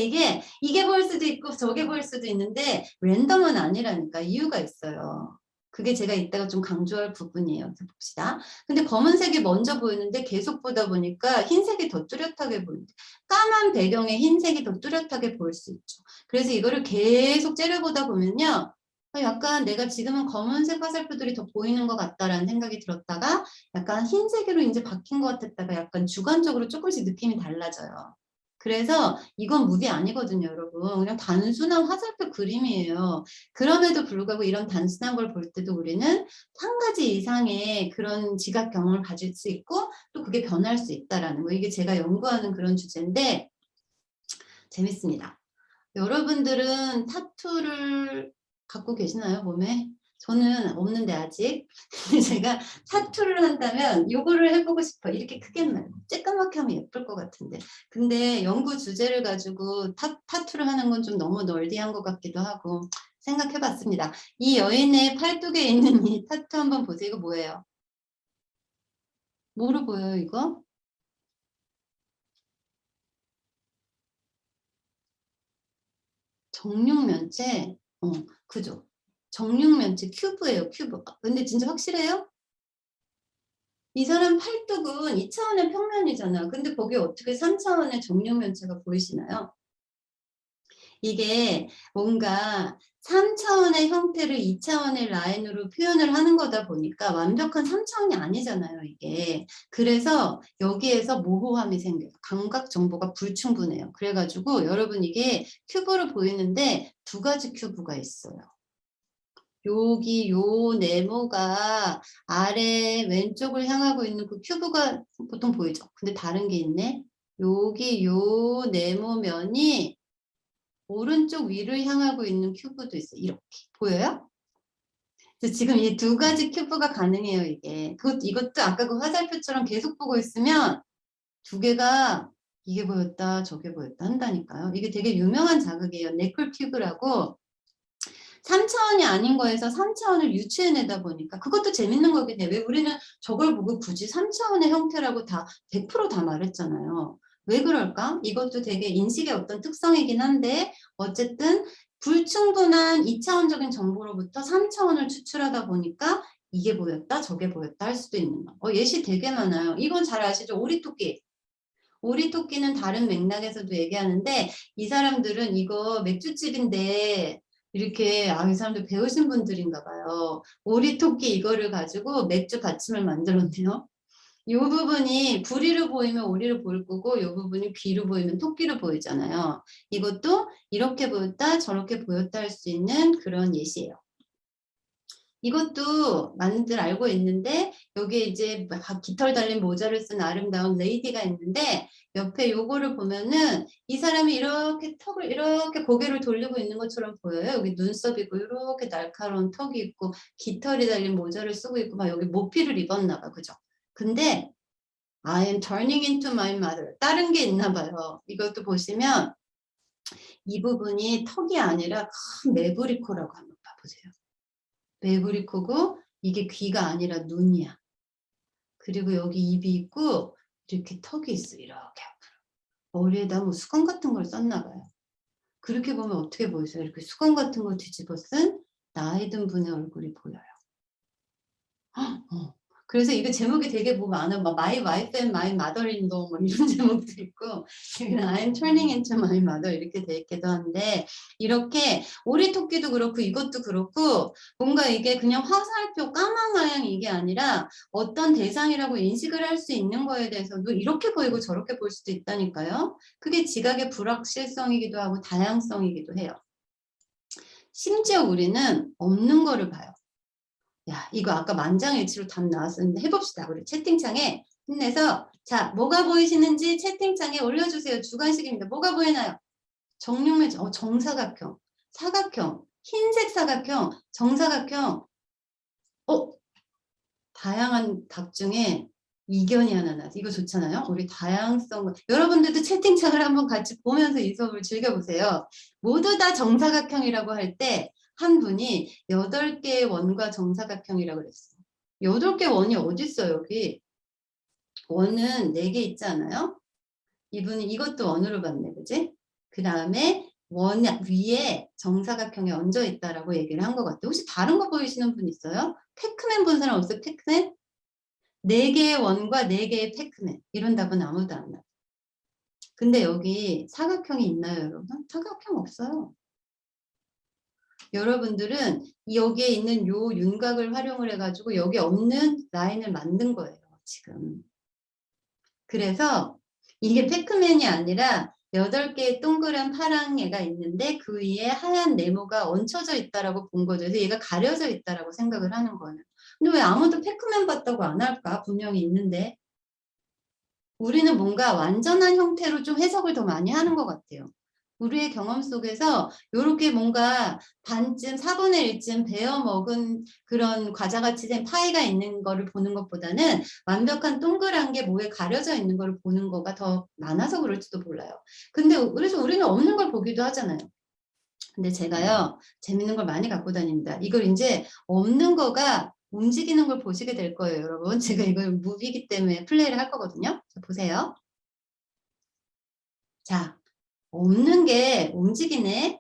이게 보일 수도 있고 저게 보일 수도 있는데, 랜덤은 아니라니까 이유가 있어요. 그게 제가 이따가 좀 강조할 부분이에요. 그래서 봅시다. 근데 검은색이 먼저 보이는데 계속 보다 보니까 흰색이 더 뚜렷하게 보이는데 까만 배경에 흰색이 더 뚜렷하게 보일 수 있죠. 그래서 이거를 계속 째려보다 보면요. 약간 내가 지금은 검은색 화살표들이 더 보이는 것 같다라는 생각이 들었다가 약간 흰색으로 이제 바뀐 것 같았다가 약간 주관적으로 조금씩 느낌이 달라져요. 그래서 이건 무비 아니거든요, 여러분. 그냥 단순한 화살표 그림이에요. 그럼에도 불구하고 이런 단순한 걸 볼 때도 우리는 한 가지 이상의 그런 지각 경험을 가질 수 있고 또 그게 변할 수 있다라는 거. 이게 제가 연구하는 그런 주제인데 재밌습니다. 여러분들은 타투를 갖고 계시나요, 몸에? 저는 없는데 아직. 제가 타투를 한다면 요거를 해보고 싶어. 이렇게 크게는 쬐까맣게 하면 예쁠 것 같은데. 근데 연구 주제를 가지고 타투를 하는 건 좀 너무 널디한 것 같기도 하고 생각해봤습니다. 이 여인의 팔뚝에 있는 이 타투 한번 보세요. 이거 뭐예요? 뭐로 보여요, 이거? 정육면체? 그죠? 정육면체 큐브예요, 큐브. 근데 진짜 확실해요? 이 사람 팔뚝은 2차원의 평면이잖아. 근데 거기에 어떻게 3차원의 정육면체가 보이시나요? 이게 뭔가 3차원의 형태를 2차원의 라인으로 표현을 하는 거다 보니까 완벽한 3차원이 아니잖아요, 이게. 그래서 여기에서 모호함이 생겨요. 감각 정보가 불충분해요. 그래가지고 여러분 이게 큐브로 보이는데 두 가지 큐브가 있어요. 여기 요 네모가 아래 왼쪽을 향하고 있는 그 큐브가 보통 보이죠? 근데 다른 게 있네. 여기 요 네모면이 오른쪽 위를 향하고 있는 큐브도 있어요. 이렇게. 보여요? 그래서 지금 이 두 가지 큐브가 가능해요, 이게. 이것도 아까 그 화살표처럼 계속 보고 있으면 두 개가 이게 보였다, 저게 보였다 한다니까요. 이게 되게 유명한 자극이에요. 네클 큐브라고 3차원이 아닌 거에서 3차원을 유추해내다 보니까 그것도 재밌는 거긴 해. 왜 우리는 저걸 보고 굳이 3차원의 형태라고 다 100%다 말했잖아요. 왜 그럴까? 이것도 되게 인식의 어떤 특성이긴 한데 어쨌든 불충분한 2차원적인 정보로부터 3차원을 추출하다 보니까 이게 보였다 저게 보였다 할 수도 있는 거. 예시 되게 많아요. 이건 잘 아시죠? 오리토끼. 오리토끼는 다른 맥락에서도 얘기하는데 이 사람들은 이거 맥주집인데 이렇게 이 사람들 배우신 분들인가 봐요. 오리토끼 이거를 가지고 맥주 받침을 만들었네요. 이 부분이 부리로 보이면 오리로 보일 거고 이 부분이 귀로 보이면 토끼로 보이잖아요. 이것도 이렇게 보였다 저렇게 보였다 할 수 있는 그런 예시예요. 이것도 많이들 알고 있는데 여기에 이제 깃털 달린 모자를 쓴 아름다운 레이디가 있는데 옆에 요거를 보면은 이 사람이 이렇게 턱을 이렇게 고개를 돌리고 있는 것처럼 보여요. 여기 눈썹이고 이렇게 날카로운 턱이 있고 깃털이 달린 모자를 쓰고 있고 막 여기 모피를 입었나 봐. 그죠? 근데 I am turning into my mother. 다른 게 있나 봐요. 이것도 보시면 이 부분이 턱이 아니라 큰 매부리코라고 한번 봐보세요. 매부리코고 이게 귀가 아니라 눈이야. 그리고 여기 입이 있고 이렇게 턱이 있어. 이렇게 앞으로. 머리에다 뭐 수건 같은 걸 썼나 봐요. 그렇게 보면 어떻게 보이세요? 이렇게 수건 같은 걸 뒤집어 쓴 나이 든 분의 얼굴이 보여요. 어. 그래서 이거 제목이 되게 뭐 많아. 막 My Wife and My Mother-in-Law 뭐 이런 제목도 있고 그냥 I'm turning into my mother 이렇게 돼 있기도 한데 이렇게 오리토끼도 그렇고 이것도 그렇고 뭔가 이게 그냥 화살표 까망아양 이게 아니라 어떤 대상이라고 인식을 할 수 있는 거에 대해서도 이렇게 보이고 저렇게 볼 수도 있다니까요. 그게 지각의 불확실성이기도 하고 다양성이기도 해요. 심지어 우리는 없는 거를 봐요. 야, 이거 아까 만장일치로 답 나왔었는데 해봅시다. 우리 채팅창에 힘내서 자, 뭐가 보이시는지 채팅창에 올려주세요. 주관식입니다. 뭐가 보이나요? 정육면, 정사각형, 사각형, 흰색 사각형, 정사각형. 다양한 답 중에 이견이 하나 나서 이거 좋잖아요. 우리 다양성 여러분들도 채팅창을 한번 같이 보면서 이 수업을 즐겨보세요. 모두 다 정사각형이라고 할 때 한 분이 8개의 원과 정사각형이라고 그랬어요. 8개 원이 어디 있어요 여기? 원은 4개 있지 않아요? 이분이 이것도 원으로 봤네 그지? 그 다음에 원 위에 정사각형이 얹어 있다라고 얘기를 한 것 같아요. 혹시 다른 거 보이시는 분 있어요? 패크맨 본 사람 없어요? 패크맨? 4개의 원과 4개의 패크맨 이런 답은 아무도 안 나와요. 근데 여기 사각형이 있나요 여러분? 사각형 없어요. 여러분들은 여기에 있는 요 윤곽을 활용을 해가지고 여기 없는 라인을 만든 거예요 지금. 그래서 이게 패크맨이 아니라 8개의 동그란 파란 애가 있는데 그 위에 하얀 네모가 얹혀져 있다라고 본 거죠. 그래서 얘가 가려져 있다라고 생각을 하는 거예요. 근데 왜 아무도 패크맨 봤다고 안 할까? 분명히 있는데. 우리는 뭔가 완전한 형태로 좀 해석을 더 많이 하는 것 같아요. 우리의 경험 속에서 이렇게 뭔가 반쯤 4분의 1쯤 베어 먹은 그런 과자같이 된 파이가 있는 거를 보는 것보다는 완벽한 동그란 게 뭐에 가려져 있는 거를 보는 거가 더 많아서 그럴지도 몰라요. 근데 그래서 우리는 없는 걸 보기도 하잖아요. 근데 제가요 재밌는 걸 많이 갖고 다닙니다. 이걸 이제 없는 거가 움직이는 걸 보시게 될 거예요, 여러분. 제가 이걸 무비기 때문에 플레이를 할 거거든요. 자, 보세요. 자, 없는 게 움직이네.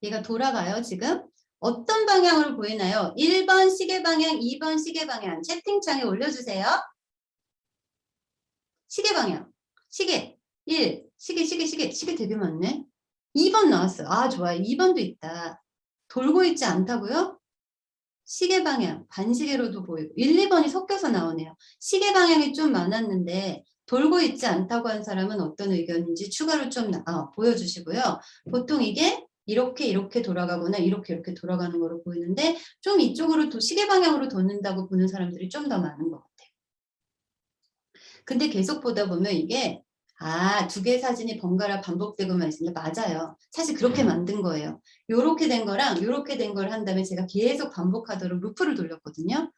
얘가 돌아가요, 지금. 어떤 방향으로 보이나요? 1번 시계 방향, 2번 시계 방향. 채팅창에 올려주세요. 시계 방향. 시계. 1. 시계 되게 많네. 2번 나왔어요. 아, 좋아요. 2번도 있다. 돌고 있지 않다고요? 시계 방향, 반시계로도 보이고 1, 2번이 섞여서 나오네요. 시계 방향이 좀 많았는데 돌고 있지 않다고 한 사람은 어떤 의견인지 추가로 좀 보여주시고요. 보통 이게 이렇게 돌아가거나 이렇게 돌아가는 거로 보이는데 좀 이쪽으로 시계 방향으로 돕는다고 보는 사람들이 좀 더 많은 것 같아요. 근데 계속 보다 보면 이게 두 개의 사진이 번갈아 반복되고만 있습니다. 맞아요. 사실 그렇게 만든 거예요. 요렇게 된 거랑 요렇게 된 걸 한 다음에 제가 계속 반복하도록 루프를 돌렸거든요.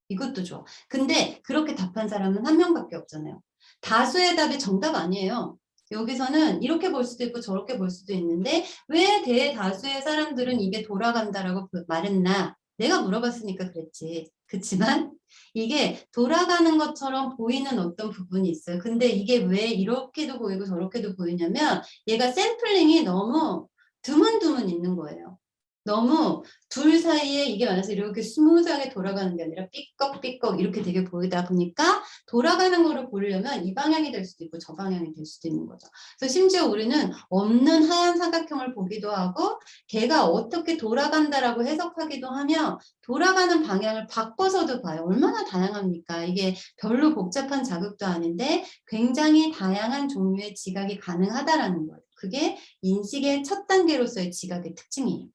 이것도 좋아. 근데 그렇게 답한 사람은 한 명밖에 없잖아요. 다수의 답이 정답 아니에요. 여기서는 이렇게 볼 수도 있고 저렇게 볼 수도 있는데 왜 대다수의 사람들은 이게 돌아간다라고 말했나? 내가 물어봤으니까 그랬지. 그치만 이게 돌아가는 것처럼 보이는 어떤 부분이 있어요. 근데 이게 왜 이렇게도 보이고 저렇게도 보이냐면 얘가 샘플링이 너무 드문드문 있는 거예요. 너무 둘 사이에 이게 많아서 이렇게 스무스하게 돌아가는 게 아니라 삐걱삐걱 이렇게 되게 보이다 보니까 돌아가는 거를 보려면 이 방향이 될 수도 있고 저 방향이 될 수도 있는 거죠. 그래서 심지어 우리는 없는 하얀 사각형을 보기도 하고 걔가 어떻게 돌아간다라고 해석하기도 하며 돌아가는 방향을 바꿔서도 봐요. 얼마나 다양합니까? 이게 별로 복잡한 자극도 아닌데 굉장히 다양한 종류의 지각이 가능하다라는 거예요. 그게 인식의 첫 단계로서의 지각의 특징이에요.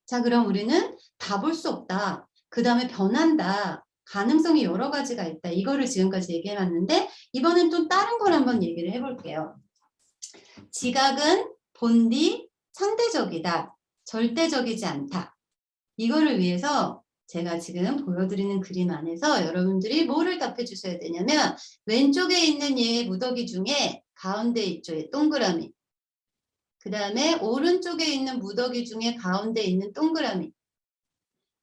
자, 그럼 우리는 다 볼 수 없다. 그 다음에 변한다. 가능성이 여러 가지가 있다. 이거를 지금까지 얘기해봤는데 이번엔 또 다른 걸 한번 얘기를 해볼게요. 지각은 본디 상대적이다. 절대적이지 않다. 이거를 위해서 제가 지금 보여드리는 그림 안에서 여러분들이 뭐를 답해 주셔야 되냐면 왼쪽에 있는 얘 무더기 중에 가운데 있죠. 동그라미. 그 다음에 오른쪽에 있는 무더기 중에 가운데 있는 동그라미.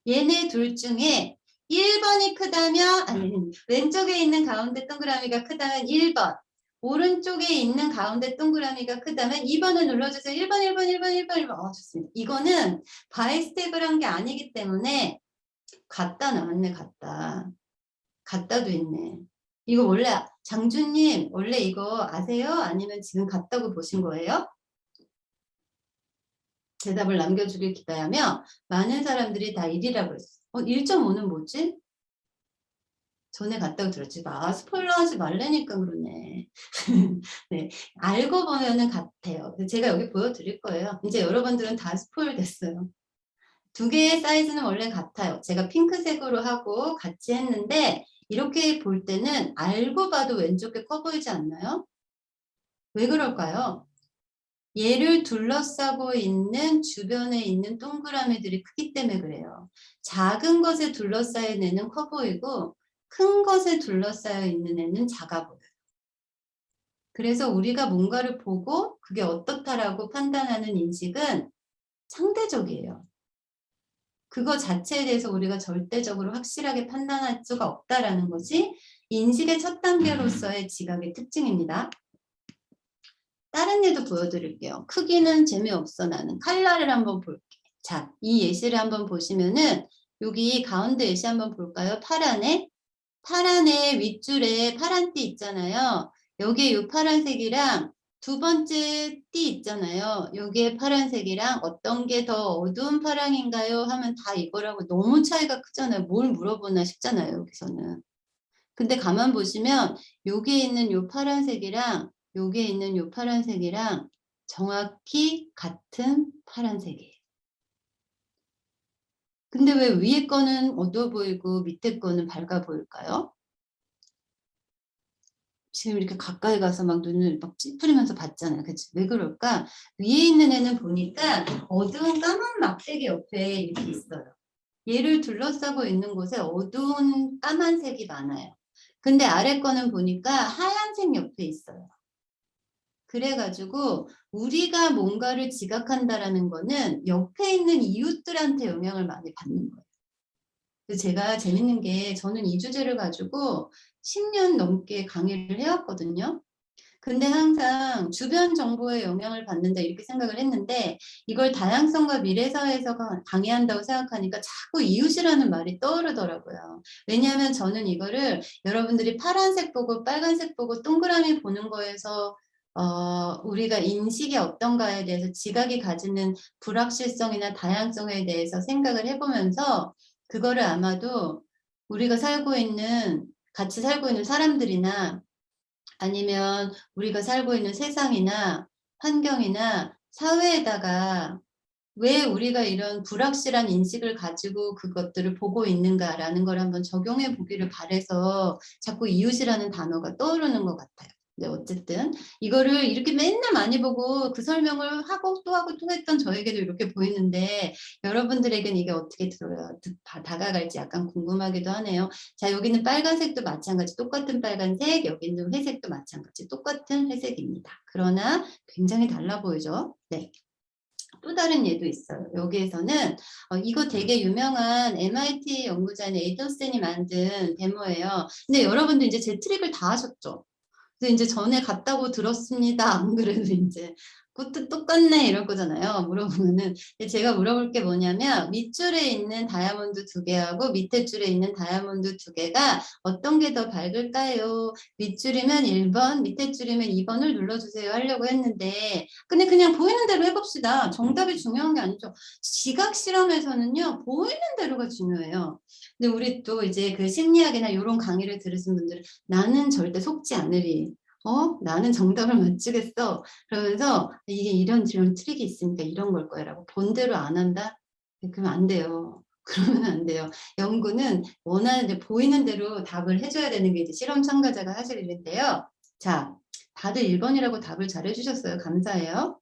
얘네 둘 중에 1번이 크다면 왼쪽에 있는 가운데 동그라미가 크다면 1번. 오른쪽에 있는 가운데 동그라미가 크다면 2번을 눌러주세요. 1번, 1번, 1번, 1번, 1번. 좋습니다. 이거는 바이스텝을 한 게 아니기 때문에 같다 나왔네, 같다. 같다도 있네. 이거 원래 장주님 원래 이거 아세요? 아니면 지금 같다고 보신 거예요? 대답을 남겨주길 기대하며 많은 사람들이 다 1이라고 했어. 1.5는 뭐지? 전에 갔다고 들었지. 스포일러 하지 말라니까 그러네. 네, 알고 보면은 같아요. 제가 여기 보여드릴 거예요. 이제 여러분들은 다 스포일 됐어요. 두 개의 사이즈는 원래 같아요. 제가 핑크색으로 하고 같이 했는데 이렇게 볼 때는 알고 봐도 왼쪽 게 커 보이지 않나요? 왜 그럴까요? 얘를 둘러싸고 있는 주변에 있는 동그라미들이 크기 때문에 그래요. 작은 것에 둘러싸인 애는 커 보이고 큰 것에 둘러싸여 있는 애는 작아 보여요. 그래서 우리가 뭔가를 보고 그게 어떻다라고 판단하는 인식은 상대적이에요. 그거 자체에 대해서 우리가 절대적으로 확실하게 판단할 수가 없다라는 것이 인식의 첫 단계로서의 지각의 특징입니다. 다른 예도 보여드릴게요. 크기는 재미없어 나는. 칼라를 한번 볼게. 자, 이 예시를 한번 보시면은 여기 가운데 예시 한번 볼까요? 파란 애. 파란 애 윗줄에 파란 띠 있잖아요. 여기에 이 파란색이랑 두 번째 띠 있잖아요. 여기에 파란색이랑 어떤 게 더 어두운 파랑인가요? 하면 다 이거라고 너무 차이가 크잖아요. 뭘 물어보나 싶잖아요. 여기서는. 근데 가만 보시면 여기에 있는 요 파란색이랑 여기에 있는 요 파란색이랑 정확히 같은 파란색이에요. 근데 왜 위에 거는 어두워 보이고 밑에 거는 밝아 보일까요? 지금 이렇게 가까이 가서 막 눈을 막 찌푸리면서 봤잖아요. 그치? 왜 그럴까? 위에 있는 애는 보니까 어두운 까만 막대기 옆에 이렇게 있어요. 얘를 둘러싸고 있는 곳에 어두운 까만색이 많아요. 근데 아래 거는 보니까 하얀색 옆에 있어요. 그래가지고 우리가 뭔가를 지각한다라는 거는 옆에 있는 이웃들한테 영향을 많이 받는 거예요. 그래서 제가 재밌는 게 저는 이 주제를 가지고 10년 넘게 강의를 해왔거든요. 근데 항상 주변 정보에 영향을 받는다 이렇게 생각을 했는데 이걸 다양성과 미래사회에서 강의한다고 생각하니까 자꾸 이웃이라는 말이 떠오르더라고요. 왜냐하면 저는 이거를 여러분들이 파란색 보고 빨간색 보고 동그라미 보는 거에서 우리가 인식이 어떤가에 대해서 지각이 가지는 불확실성이나 다양성에 대해서 생각을 해보면서 그거를 아마도 우리가 같이 살고 있는 사람들이나 아니면 우리가 살고 있는 세상이나 환경이나 사회에다가 왜 우리가 이런 불확실한 인식을 가지고 그것들을 보고 있는가라는 걸 한번 적용해 보기를 바라서 자꾸 이웃이라는 단어가 떠오르는 것 같아요. 네, 어쨌든 이거를 이렇게 맨날 많이 보고 그 설명을 하고 또 했던 저에게도 이렇게 보이는데 여러분들에게는 이게 어떻게 다가갈지 약간 궁금하기도 하네요. 자, 여기는 빨간색도 마찬가지 똑같은 빨간색, 여기는 회색도 마찬가지 똑같은 회색입니다. 그러나 굉장히 달라 보이죠? 네. 또 다른 예도 있어요. 여기에서는 이거 되게 유명한 MIT 연구자인 에이던센이 만든 데모예요. 근데 여러분들 이제 제 트릭을 다 하셨죠? 그래서 이제 전에 갔다고 들었습니다. 안 그래도 이제 그것도 똑같네 이럴 거잖아요. 물어보면은 제가 물어볼 게 뭐냐면 밑줄에 있는 다이아몬드 두 개하고 밑에 줄에 있는 다이아몬드 두 개가 어떤 게 더 밝을까요? 밑줄이면 1번, 밑에 줄이면 2번을 눌러주세요 하려고 했는데 근데 그냥 보이는 대로 해봅시다. 정답이 중요한 게 아니죠. 지각 실험에서는요. 보이는 대로가 중요해요. 근데 우리 또 이제 그 심리학이나 이런 강의를 들으신 분들은 나는 절대 속지 않으리. 나는 정답을 맞추겠어. 그러면서 이게 이런 트릭이 있으니까 이런 걸 거야라고 본대로 안 한다? 그러면 안 돼요. 그러면 안 돼요. 연구는 원하는 데 보이는 대로 답을 해줘야 되는 게 이제 실험 참가자가 하실 일인데요. 자, 다들 1번이라고 답을 잘 해주셨어요. 감사해요.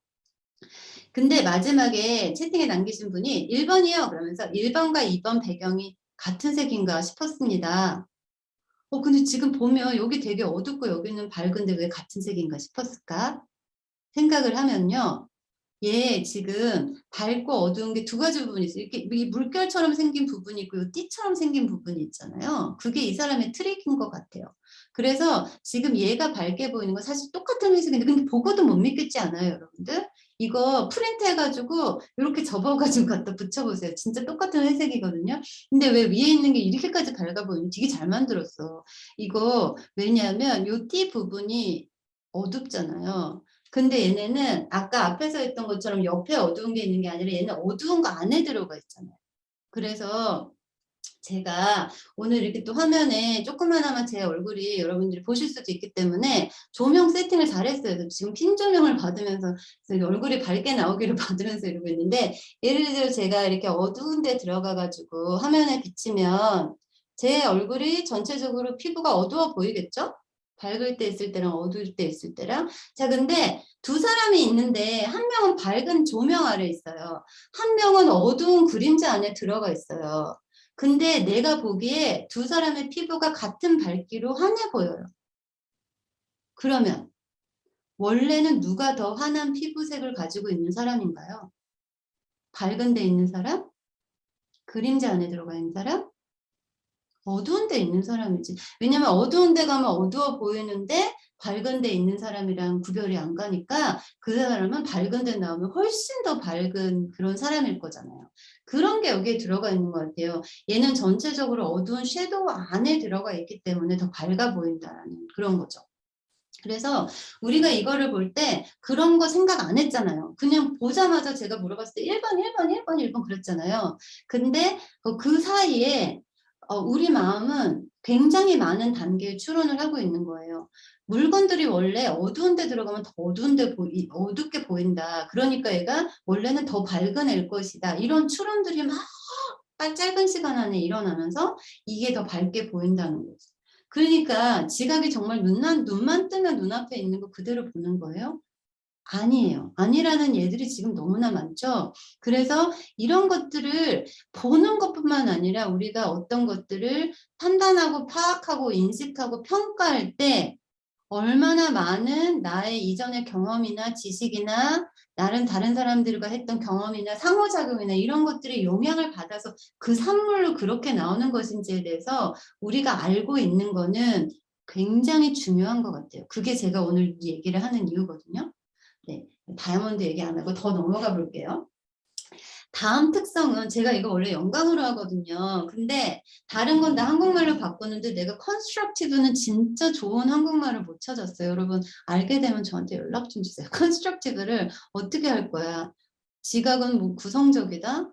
근데 마지막에 채팅에 남기신 분이 1번이요. 그러면서 1번과 2번 배경이 같은 색인가 싶었습니다. 근데 지금 보면 여기 되게 어둡고 여기는 밝은데 왜 같은 색인가 싶었을까? 생각을 하면요. 얘 지금 밝고 어두운 게 두 가지 부분이 있어요. 이렇게 이 물결처럼 생긴 부분이 있고 이 띠처럼 생긴 부분이 있잖아요. 그게 이 사람의 트릭인 것 같아요. 그래서 지금 얘가 밝게 보이는 건 사실 똑같은 회색인데 근데 보고도 못 믿겠지 않아요, 여러분들? 이거 프린트 해가지고 이렇게 접어가지고 갖다 붙여보세요. 진짜 똑같은 회색이거든요. 근데 왜 위에 있는 게 이렇게까지 밝아 보이는지 되게 잘 만들었어. 이거 왜냐하면 요 띠 부분이 어둡잖아요. 근데 얘네는 아까 앞에서 했던 것처럼 옆에 어두운 게 있는 게 아니라 얘는 어두운 거 안에 들어가 있잖아요. 그래서 제가 오늘 이렇게 또 화면에 조그마나마 제 얼굴이 여러분들이 보실 수도 있기 때문에 조명 세팅을 잘했어요. 지금 핀 조명을 받으면서 얼굴이 밝게 나오기를 받으면서 이러고 있는데 예를 들어 제가 이렇게 어두운 데 들어가 가지고 화면에 비치면 제 얼굴이 전체적으로 피부가 어두워 보이겠죠? 밝을 때 있을 때랑 어두울 때 있을 때랑. 자, 근데 두 사람이 있는데 한 명은 밝은 조명 아래 있어요. 한 명은 어두운 그림자 안에 들어가 있어요. 근데 내가 보기에 두 사람의 피부가 같은 밝기로 환해 보여요. 그러면 원래는 누가 더 환한 피부색을 가지고 있는 사람인가요? 밝은 데 있는 사람? 그림자 안에 들어가 있는 사람? 어두운 데 있는 사람이지. 왜냐면 어두운 데 가면 어두워 보이는데 밝은 데 있는 사람이랑 구별이 안 가니까 그 사람은 밝은 데 나오면 훨씬 더 밝은 그런 사람일 거잖아요. 그런 게 여기에 들어가 있는 것 같아요. 얘는 전체적으로 어두운 섀도우 안에 들어가 있기 때문에 더 밝아 보인다는 그런 거죠. 그래서 우리가 이거를 볼 때 그런 거 생각 안 했잖아요. 그냥 보자마자 제가 물어봤을 때 1번, 1번, 1번, 1번 그랬잖아요. 근데 그 사이에 우리 마음은 굉장히 많은 단계의 추론을 하고 있는 거예요. 물건들이 원래 어두운 데 들어가면 더 어둡게 보인다. 그러니까 얘가 원래는 더 밝은 애일 것이다. 이런 추론들이 막 짧은 시간 안에 일어나면서 이게 더 밝게 보인다는 거죠. 그러니까 지각이 정말 눈만 뜨면 눈앞에 있는 거 그대로 보는 거예요? 아니에요. 아니라는 예들이 지금 너무나 많죠. 그래서 이런 것들을 보는 것뿐만 아니라 우리가 어떤 것들을 판단하고 파악하고 인식하고 평가할 때 얼마나 많은 나의 이전의 경험이나 지식이나 다른 사람들과 했던 경험이나 상호작용이나 이런 것들이 영향을 받아서 그 산물로 그렇게 나오는 것인지에 대해서 우리가 알고 있는 거는 굉장히 중요한 것 같아요. 그게 제가 오늘 이 얘기를 하는 이유거든요. 네, 다이아몬드 얘기 안 하고 더 넘어가 볼게요. 다음 특성은 제가 이거 원래 영광으로 하거든요. 근데 다른 건 다 한국말로 바꾸는데 내가 constructive는 진짜 좋은 한국말을 못 찾았어요. 여러분 알게 되면 저한테 연락 좀 주세요. constructive를 어떻게 할 거야? 지각은 뭐 구성적이다?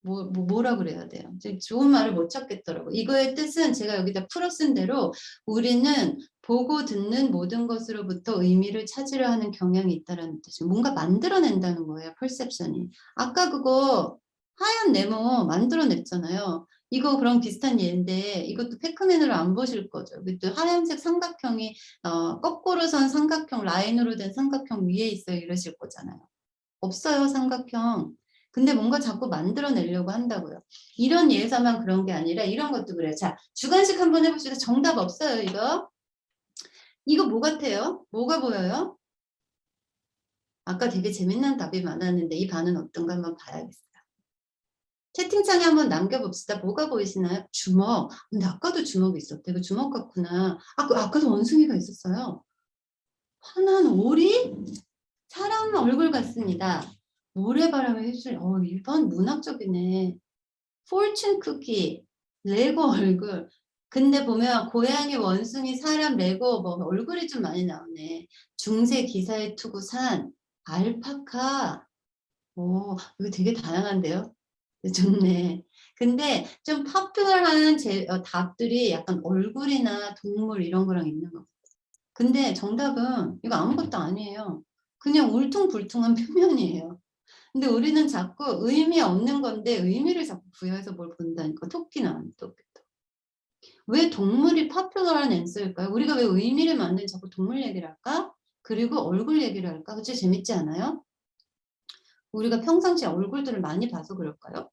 뭐라 그래야 돼요? 좋은 말을 못 찾겠더라고. 이거의 뜻은 제가 여기다 풀어 쓴 대로 우리는 보고 듣는 모든 것으로부터 의미를 찾으려 하는 경향이 있다는 뜻이에요. 뭔가 만들어낸다는 거예요. perception이. 아까 그거 하얀 네모 만들어냈잖아요. 이거 그럼 비슷한 예인데 이것도 패크맨으로 안 보실 거죠. 또 하얀색 삼각형이 거꾸로 선 삼각형 라인으로 된 삼각형 위에 있어요. 이러실 거잖아요. 없어요, 삼각형. 근데 뭔가 자꾸 만들어내려고 한다고요. 이런 예에서만 그런 게 아니라 이런 것도 그래요. 자, 주관식 한번 해봅시다. 정답 없어요, 이거. 이거 뭐 같아요? 뭐가 보여요? 아까 되게 재밌는 답이 많았는데 이 반은 어떤가 한번 봐야겠어요. 채팅창에 한번 남겨봅시다. 뭐가 보이시나요? 주먹. 근데 아까도 주먹이 있었대. 그 주먹 같구나. 아까도 원숭이가 있었어요. 화난 오리? 사람 얼굴 같습니다. 모래바람에 휩쓸려. 1번 문학적이네. 포춘 쿠키, 레고 얼굴. 근데 보면 고양이, 원숭이, 사람, 레고 뭐 얼굴이 좀 많이 나오네. 중세 기사의 투구 산, 알파카. 오, 이거 되게 다양한데요? 좋네. 근데 좀 파퓰러한 답들이 약간 얼굴이나 동물 이런 거랑 있는 거. 근데 정답은 이거 아무것도 아니에요. 그냥 울퉁불퉁한 표면이에요. 근데 우리는 자꾸 의미 없는 건데 의미를 자꾸 부여해서 뭘 본다니까. 토끼나 토끼. 왜 동물이 파퓰러한 앤서일까요? 우리가 왜 의미를 만든 자꾸 동물 얘기를 할까? 그리고 얼굴 얘기를 할까? 그치 재밌지 않아요? 우리가 평상시에 얼굴들을 많이 봐서 그럴까요?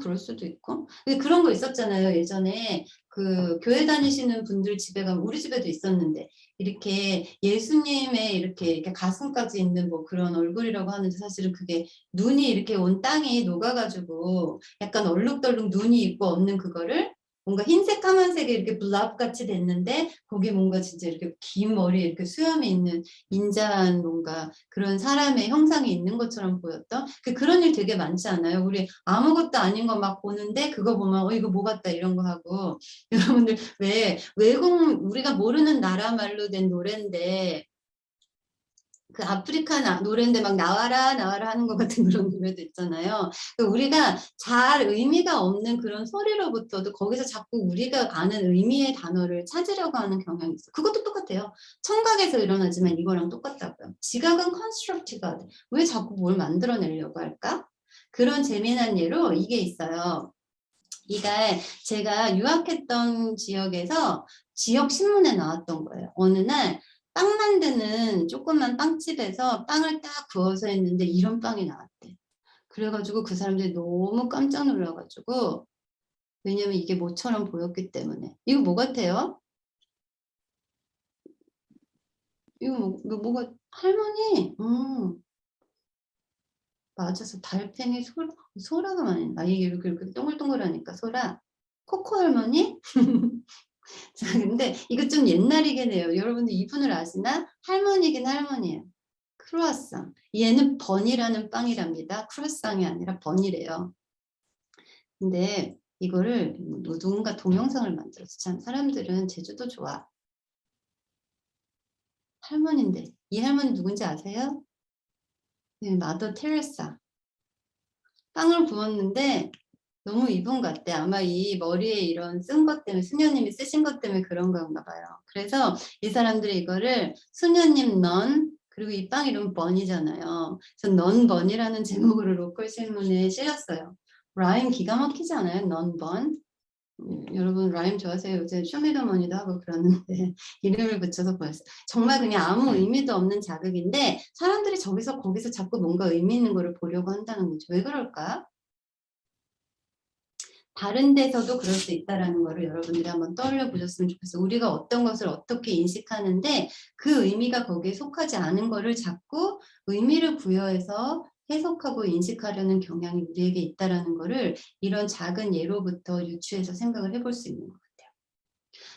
그럴 수도 있고. 근데 그런 거 있었잖아요. 예전에 그 교회 다니시는 분들 집에 가면 우리 집에도 있었는데 이렇게 예수님의 이렇게 가슴까지 있는 뭐 그런 얼굴이라고 하는데 사실은 그게 눈이 이렇게 온 땅이 녹아가지고 약간 얼룩덜룩 눈이 있고 없는 그거를 뭔가 흰색 까만색이 이렇게 블랍 같이 됐는데 거기 뭔가 진짜 이렇게 긴 머리에 이렇게 수염이 있는 인자한 뭔가 그런 사람의 형상이 있는 것처럼 보였던 그런 일 되게 많지 않아요? 우리 아무것도 아닌 거 막 보는데 그거 보면 이거 뭐 같다 이런 거 하고 여러분들 왜 외국 우리가 모르는 나라 말로 된 노래인데 그 아프리카 노래인데 막 나와라 나와라 하는 것 같은 그런 노래도 있잖아요. 우리가 잘 의미가 없는 그런 소리로부터도 거기서 자꾸 우리가 아는 의미의 단어를 찾으려고 하는 경향이 있어요. 그것도 똑같아요. 청각에서 일어나지만 이거랑 똑같다고요. 지각은 컨스트럭티브가 돼. 왜 자꾸 뭘 만들어내려고 할까? 그런 재미난 예로 이게 있어요. 이게 제가 유학했던 지역에서 지역 신문에 나왔던 거예요. 어느 날 빵 만드는 조그만 빵집에서 빵을 딱 구워서 했는데 이런 빵이 나왔대. 그래가지고 그 사람들이 너무 깜짝 놀라가지고 왜냐면 이게 모처럼 보였기 때문에. 이거 뭐 같아요? 이거 뭐가 할머니? 맞아서 달팽이 소라가 많이 이게 이렇게 동글동글하니까 소라. 코코 할머니? 자, 근데 이거 좀 옛날이긴 해요. 여러분들 이분을 아시나? 할머니긴 할머니예요. 크루아상. 얘는 번이라는 빵이랍니다. 크루아상이 아니라 번이래요. 근데 이거를 누군가 동영상을 만들어서 참 사람들은 제주도 좋아. 할머니인데 이 할머니 누군지 아세요? 네, 마더 테레사. 빵을 구웠는데 너무 이분 같대. 아마 이 머리에 이런 쓴 것 때문에 수녀님이 쓰신 것 때문에 그런 건가 봐요. 그래서 이 사람들이 이거를 수녀님 넌 그리고 이 빵 이름 번이잖아요. 그래서 넌 번이라는 제목으로 로컬 신문에 실렸어요. 라임 기가 막히지 않아요? 넌 번. 여러분 라임 좋아하세요? 요새 쇼미더머니도 하고 그러는데 이름을 붙여서 보였어요. 정말 그냥 아무 의미도 없는 자극인데 사람들이 저기서 거기서 자꾸 뭔가 의미 있는 거를 보려고 한다는 거죠. 왜 그럴까? 다른 데서도 그럴 수 있다라는 거를 여러분들이 한번 떠올려 보셨으면 좋겠어요. 우리가 어떤 것을 어떻게 인식하는데 그 의미가 거기에 속하지 않은 거를 자꾸 의미를 부여해서 해석하고 인식하려는 경향이 우리에게 있다라는 거를 이런 작은 예로부터 유추해서 생각을 해볼 수 있는 것 같아요.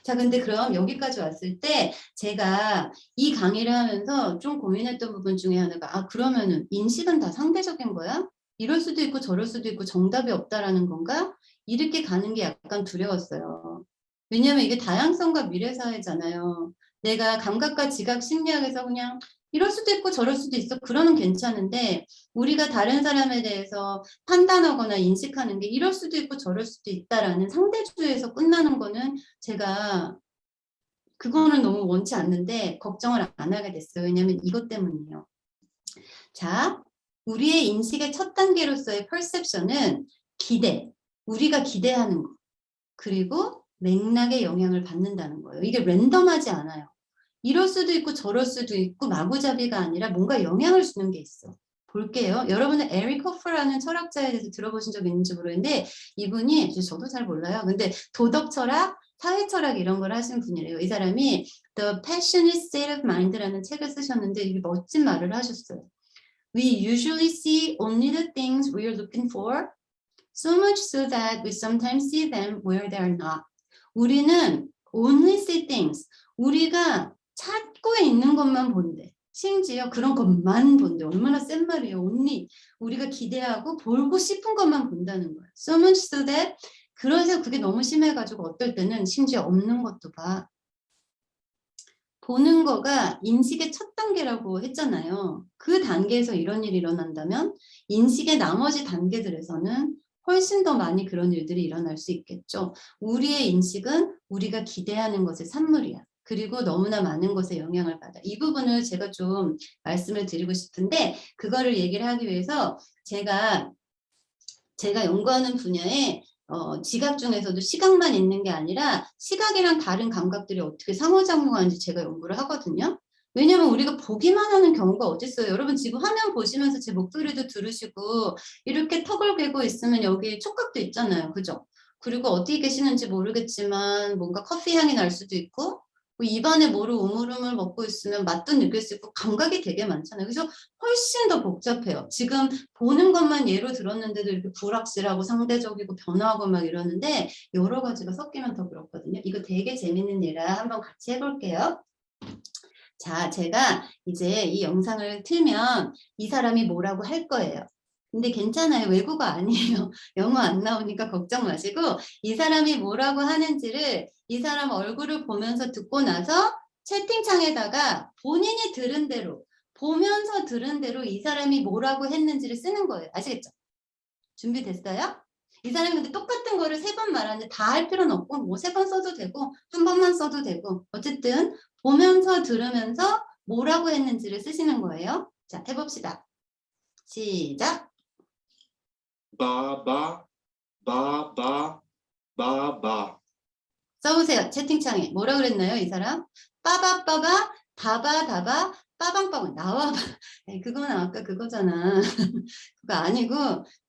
자, 근데 그럼 여기까지 왔을 때 제가 이 강의를 하면서 좀 고민했던 부분 중에 하나가 그러면은 인식은 다 상대적인 거야? 이럴 수도 있고 저럴 수도 있고 정답이 없다라는 건가? 이렇게 가는 게 약간 두려웠어요. 왜냐하면 이게 다양성과 미래사회잖아요. 내가 감각과 지각 심리학에서 그냥 이럴 수도 있고 저럴 수도 있어. 그러면 괜찮은데 우리가 다른 사람에 대해서 판단하거나 인식하는 게 이럴 수도 있고 저럴 수도 있다라는 상대주의에서 끝나는 거는 제가 그거는 너무 원치 않는데 걱정을 안 하게 됐어요. 왜냐하면 이것 때문이에요. 자, 우리의 인식의 첫 단계로서의 perception은 기대, 우리가 기대하는 거, 그리고 맥락의 영향을 받는다는 거예요. 이게 랜덤하지 않아요. 이럴 수도 있고 저럴 수도 있고 마구잡이가 아니라 뭔가 영향을 주는 게 있어. 볼게요. 여러분은 에릭 호프라는 철학자에 대해서 들어보신 적 있는지 모르겠는데 이분이 저도 잘 몰라요. 근데 도덕 철학, 사회 철학 이런 걸 하신 분이래요. 이 사람이 The Passionate State of Mind라는 책을 쓰셨는데 이게 멋진 말을 하셨어요. We usually see only the things we are looking for, so much so that we sometimes see them where they are not. 우리는 only see things. 우리가 찾고 있는 것만 본대. 심지어 그런 것만 본대. 얼마나 센 말이에요. only. 우리가 기대하고 보고 싶은 것만 본다는 거야. So much so that 그래서 그게 너무 심해가지고 어떨 때는 심지어 없는 것도 봐. 보는 거가 인식의 첫 단계라고 했잖아요. 그 단계에서 이런 일이 일어난다면 인식의 나머지 단계들에서는 훨씬 더 많이 그런 일들이 일어날 수 있겠죠. 우리의 인식은 우리가 기대하는 것의 산물이야. 그리고 너무나 많은 것에 영향을 받아. 이 부분을 제가 좀 말씀을 드리고 싶은데 그거를 얘기를 하기 위해서 제가 연구하는 분야에 지각 중에서도 시각만 있는 게 아니라 시각이랑 다른 감각들이 어떻게 상호작용하는지 제가 연구를 하거든요. 왜냐면 우리가 보기만 하는 경우가 어딨어요. 여러분 지금 화면 보시면서 제 목소리도 들으시고 이렇게 턱을 괴고 있으면 여기 촉각도 있잖아요. 그죠? 그리고 어디 계시는지 모르겠지만 뭔가 커피 향이 날 수도 있고 뭐 입안에 뭐를 우물우물 먹고 있으면 맛도 느낄 수 있고 감각이 되게 많잖아요. 그래서 훨씬 더 복잡해요. 지금 보는 것만 예로 들었는데도 이렇게 불확실하고 상대적이고 변화하고 막 이러는데 여러 가지가 섞이면 더 그렇거든요. 이거 되게 재밌는 예라 한번 같이 해볼게요. 자, 제가 이제 이 영상을 틀면 이 사람이 뭐라고 할 거예요. 근데 괜찮아요. 외국어 아니에요. 영어 안 나오니까 걱정 마시고 이 사람이 뭐라고 하는지를 이 사람 얼굴을 보면서 듣고 나서 채팅창에다가 본인이 들은 대로 보면서 들은 대로 이 사람이 뭐라고 했는지를 쓰는 거예요. 아시겠죠? 준비됐어요? 이 사람이 근데 똑같은 거를 3번 말하는데 다 할 필요는 없고 뭐 3번 써도 되고 한 번만 써도 되고 어쨌든 보면서 들으면서 뭐라고 했는지를 쓰시는 거예요. 자, 해봅시다. 시작. 나. 써보세요. 채팅창에. 뭐라 그랬나요? 이 사람? 빠바빠바 다바다바 빠방빠방 나와봐. 그거는 아까 그거잖아. 그거 아니고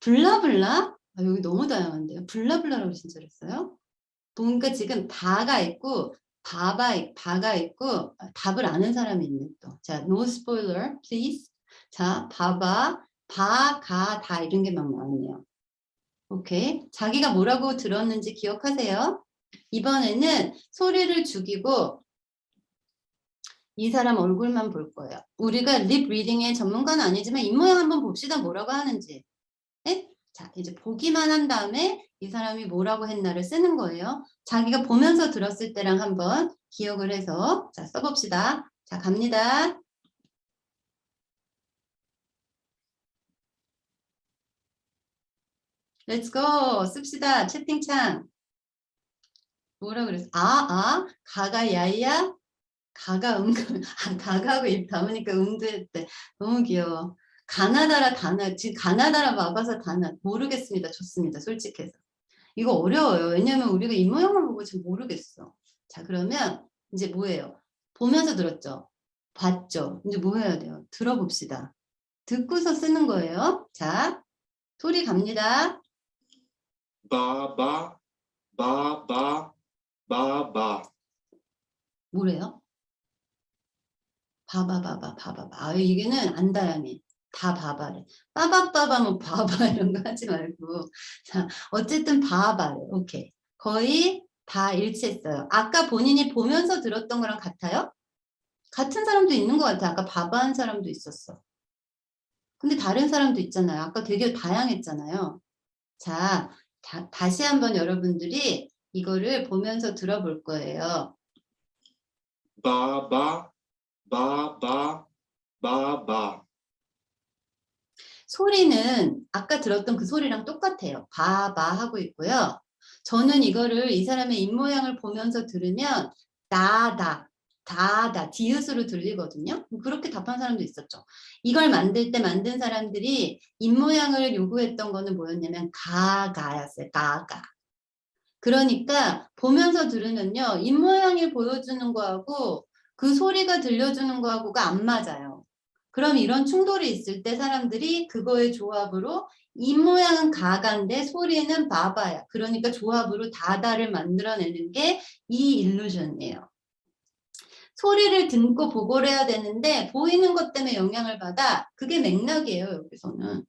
블라블라? 여기 너무 다양한데요. 블라블라라고 진짜 그랬어요? 뭔가 지금 바가 있고 바가 있고 답을 아는 사람이 있네 또. 자, no spoiler, please. 자, 바바, 바, 가, 다 이런 게 막 나왔네요. 오케이. 자기가 뭐라고 들었는지 기억하세요? 이번에는 소리를 죽이고 이 사람 얼굴만 볼 거예요. 우리가 립 리딩의 전문가는 아니지만 입모양 한번 봅시다. 뭐라고 하는지. 네? 자, 이제 보기만 한 다음에 이 사람이 뭐라고 했나를 쓰는 거예요. 자기가 보면서 들었을 때랑 한번 기억을 해서 자, 써봅시다. 자, 갑니다. Let's go. 씁시다. 채팅창. 뭐라 그랬어? 가가 야이야? 가가 가가하고 입 담으니까 했대. 너무 귀여워. 가나다라 다나. 지금 가나다라 마바사 다나. 모르겠습니다. 좋습니다. 솔직해서. 이거 어려워요. 왜냐면 우리가 입모양만 보고 지금 모르겠어. 자, 그러면 이제 뭐예요? 보면서 들었죠? 봤죠? 이제 뭐 해야 돼요? 들어봅시다. 듣고서 쓰는 거예요. 자, 소리 갑니다. 나. 뭐래요? 봐봐. 이게는 안 다양해. 다 봐봐래. 빠바빠바면 봐봐 이런 거 하지 말고. 자, 어쨌든 봐봐래. 오케이. 거의 다 일치했어요. 아까 본인이 보면서 들었던 거랑 같아요? 같은 사람도 있는 것 같아요. 아까 바바한 사람도 있었어. 근데 다른 사람도 있잖아요. 아까 되게 다양했잖아요. 자, 다시 한번 여러분들이 이거를 보면서 들어볼 거예요. 나. 소리는 아까 들었던 그 소리랑 똑같아요. 바바 하고 있고요. 저는 이거를 이 사람의 입모양을 보면서 들으면 다다, 다다, 디귿으로 들리거든요. 그렇게 답한 사람도 있었죠. 이걸 만들 때 만든 사람들이 입모양을 요구했던 거는 뭐였냐면 가가였어요. 가가. 그러니까 보면서 들으면요. 입모양이 보여주는 거하고 그 소리가 들려주는 거하고가 안 맞아요. 그럼 이런 충돌이 있을 때 사람들이 그거의 조합으로 입모양은 가가인데 소리는 바바야. 그러니까 조합으로 다다를 만들어내는 게 이 일루전이에요. 소리를 듣고 보고를 해야 되는데 보이는 것 때문에 영향을 받아. 그게 맥락이에요. 여기서는.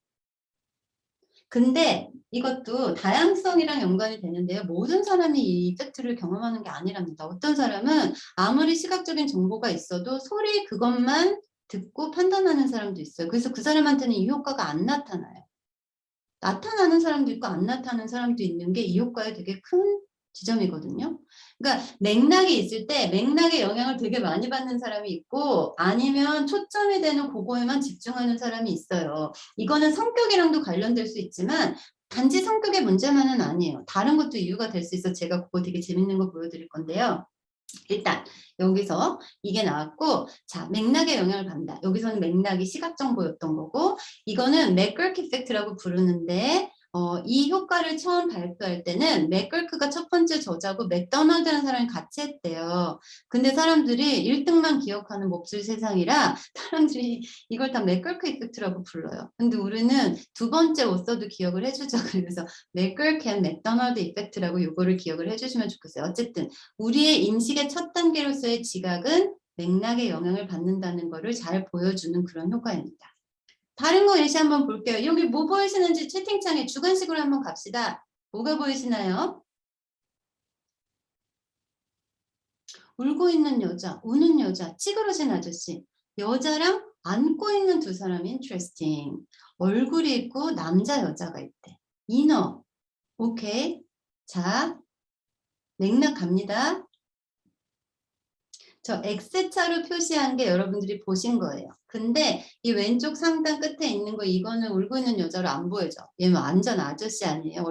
근데 이것도 다양성이랑 연관이 되는데요. 모든 사람이 이 이펙트를 경험하는 게 아니랍니다. 어떤 사람은 아무리 시각적인 정보가 있어도 소리 그것만 듣고 판단하는 사람도 있어요. 그래서 그 사람한테는 이 효과가 안 나타나요. 나타나는 사람도 있고 안 나타나는 사람도 있는 게 이 효과의 되게 큰 지점이거든요. 그러니까 맥락이 있을 때 맥락의 영향을 되게 많이 받는 사람이 있고 아니면 초점이 되는 그거에만 집중하는 사람이 있어요. 이거는 성격이랑도 관련될 수 있지만 단지 성격의 문제만은 아니에요. 다른 것도 이유가 될 수 있어. 제가 그거 되게 재밌는 거 보여드릴 건데요. 일단 여기서 이게 나왔고 자 맥락에 영향을 받는다. 여기서는 맥락이 시각 정보였던 거고 이거는 맥걸크 이펙트라고 부르는데 이 효과를 처음 발표할 때는 맥걸크가 첫 번째 저자고 맥도날드라는 사람이 같이 했대요. 근데 사람들이 1등만 기억하는 몹쓸 세상이라 사람들이 이걸 다 맥걸크 이펙트라고 불러요. 근데 우리는 두 번째 오서도 기억을 해주자. 그래서 맥걸크 앤 맥도날드 이펙트라고 이거를 기억을 해주시면 좋겠어요. 어쨌든 우리의 인식의 첫 단계로서의 지각은 맥락에 영향을 받는다는 것을 잘 보여주는 그런 효과입니다. 다른 거 예시 한번 볼게요. 여기 뭐 보이시는지 채팅창에 주관식으로 한번 갑시다. 뭐가 보이시나요? 울고 있는 여자, 우는 여자, 찌그러진 아저씨. 여자랑 안고 있는 두 사람이 interesting. 얼굴이 있고 남자 여자가 있대. 인어. 오케이. 자, 맥락 갑니다. 저 X자로 표시한 게 여러분들이 보신 거예요. 근데 이 왼쪽 상단 끝에 있는 거 이거는 울고 있는 여자로 안 보여져. 얘는 완전 아저씨 아니에요.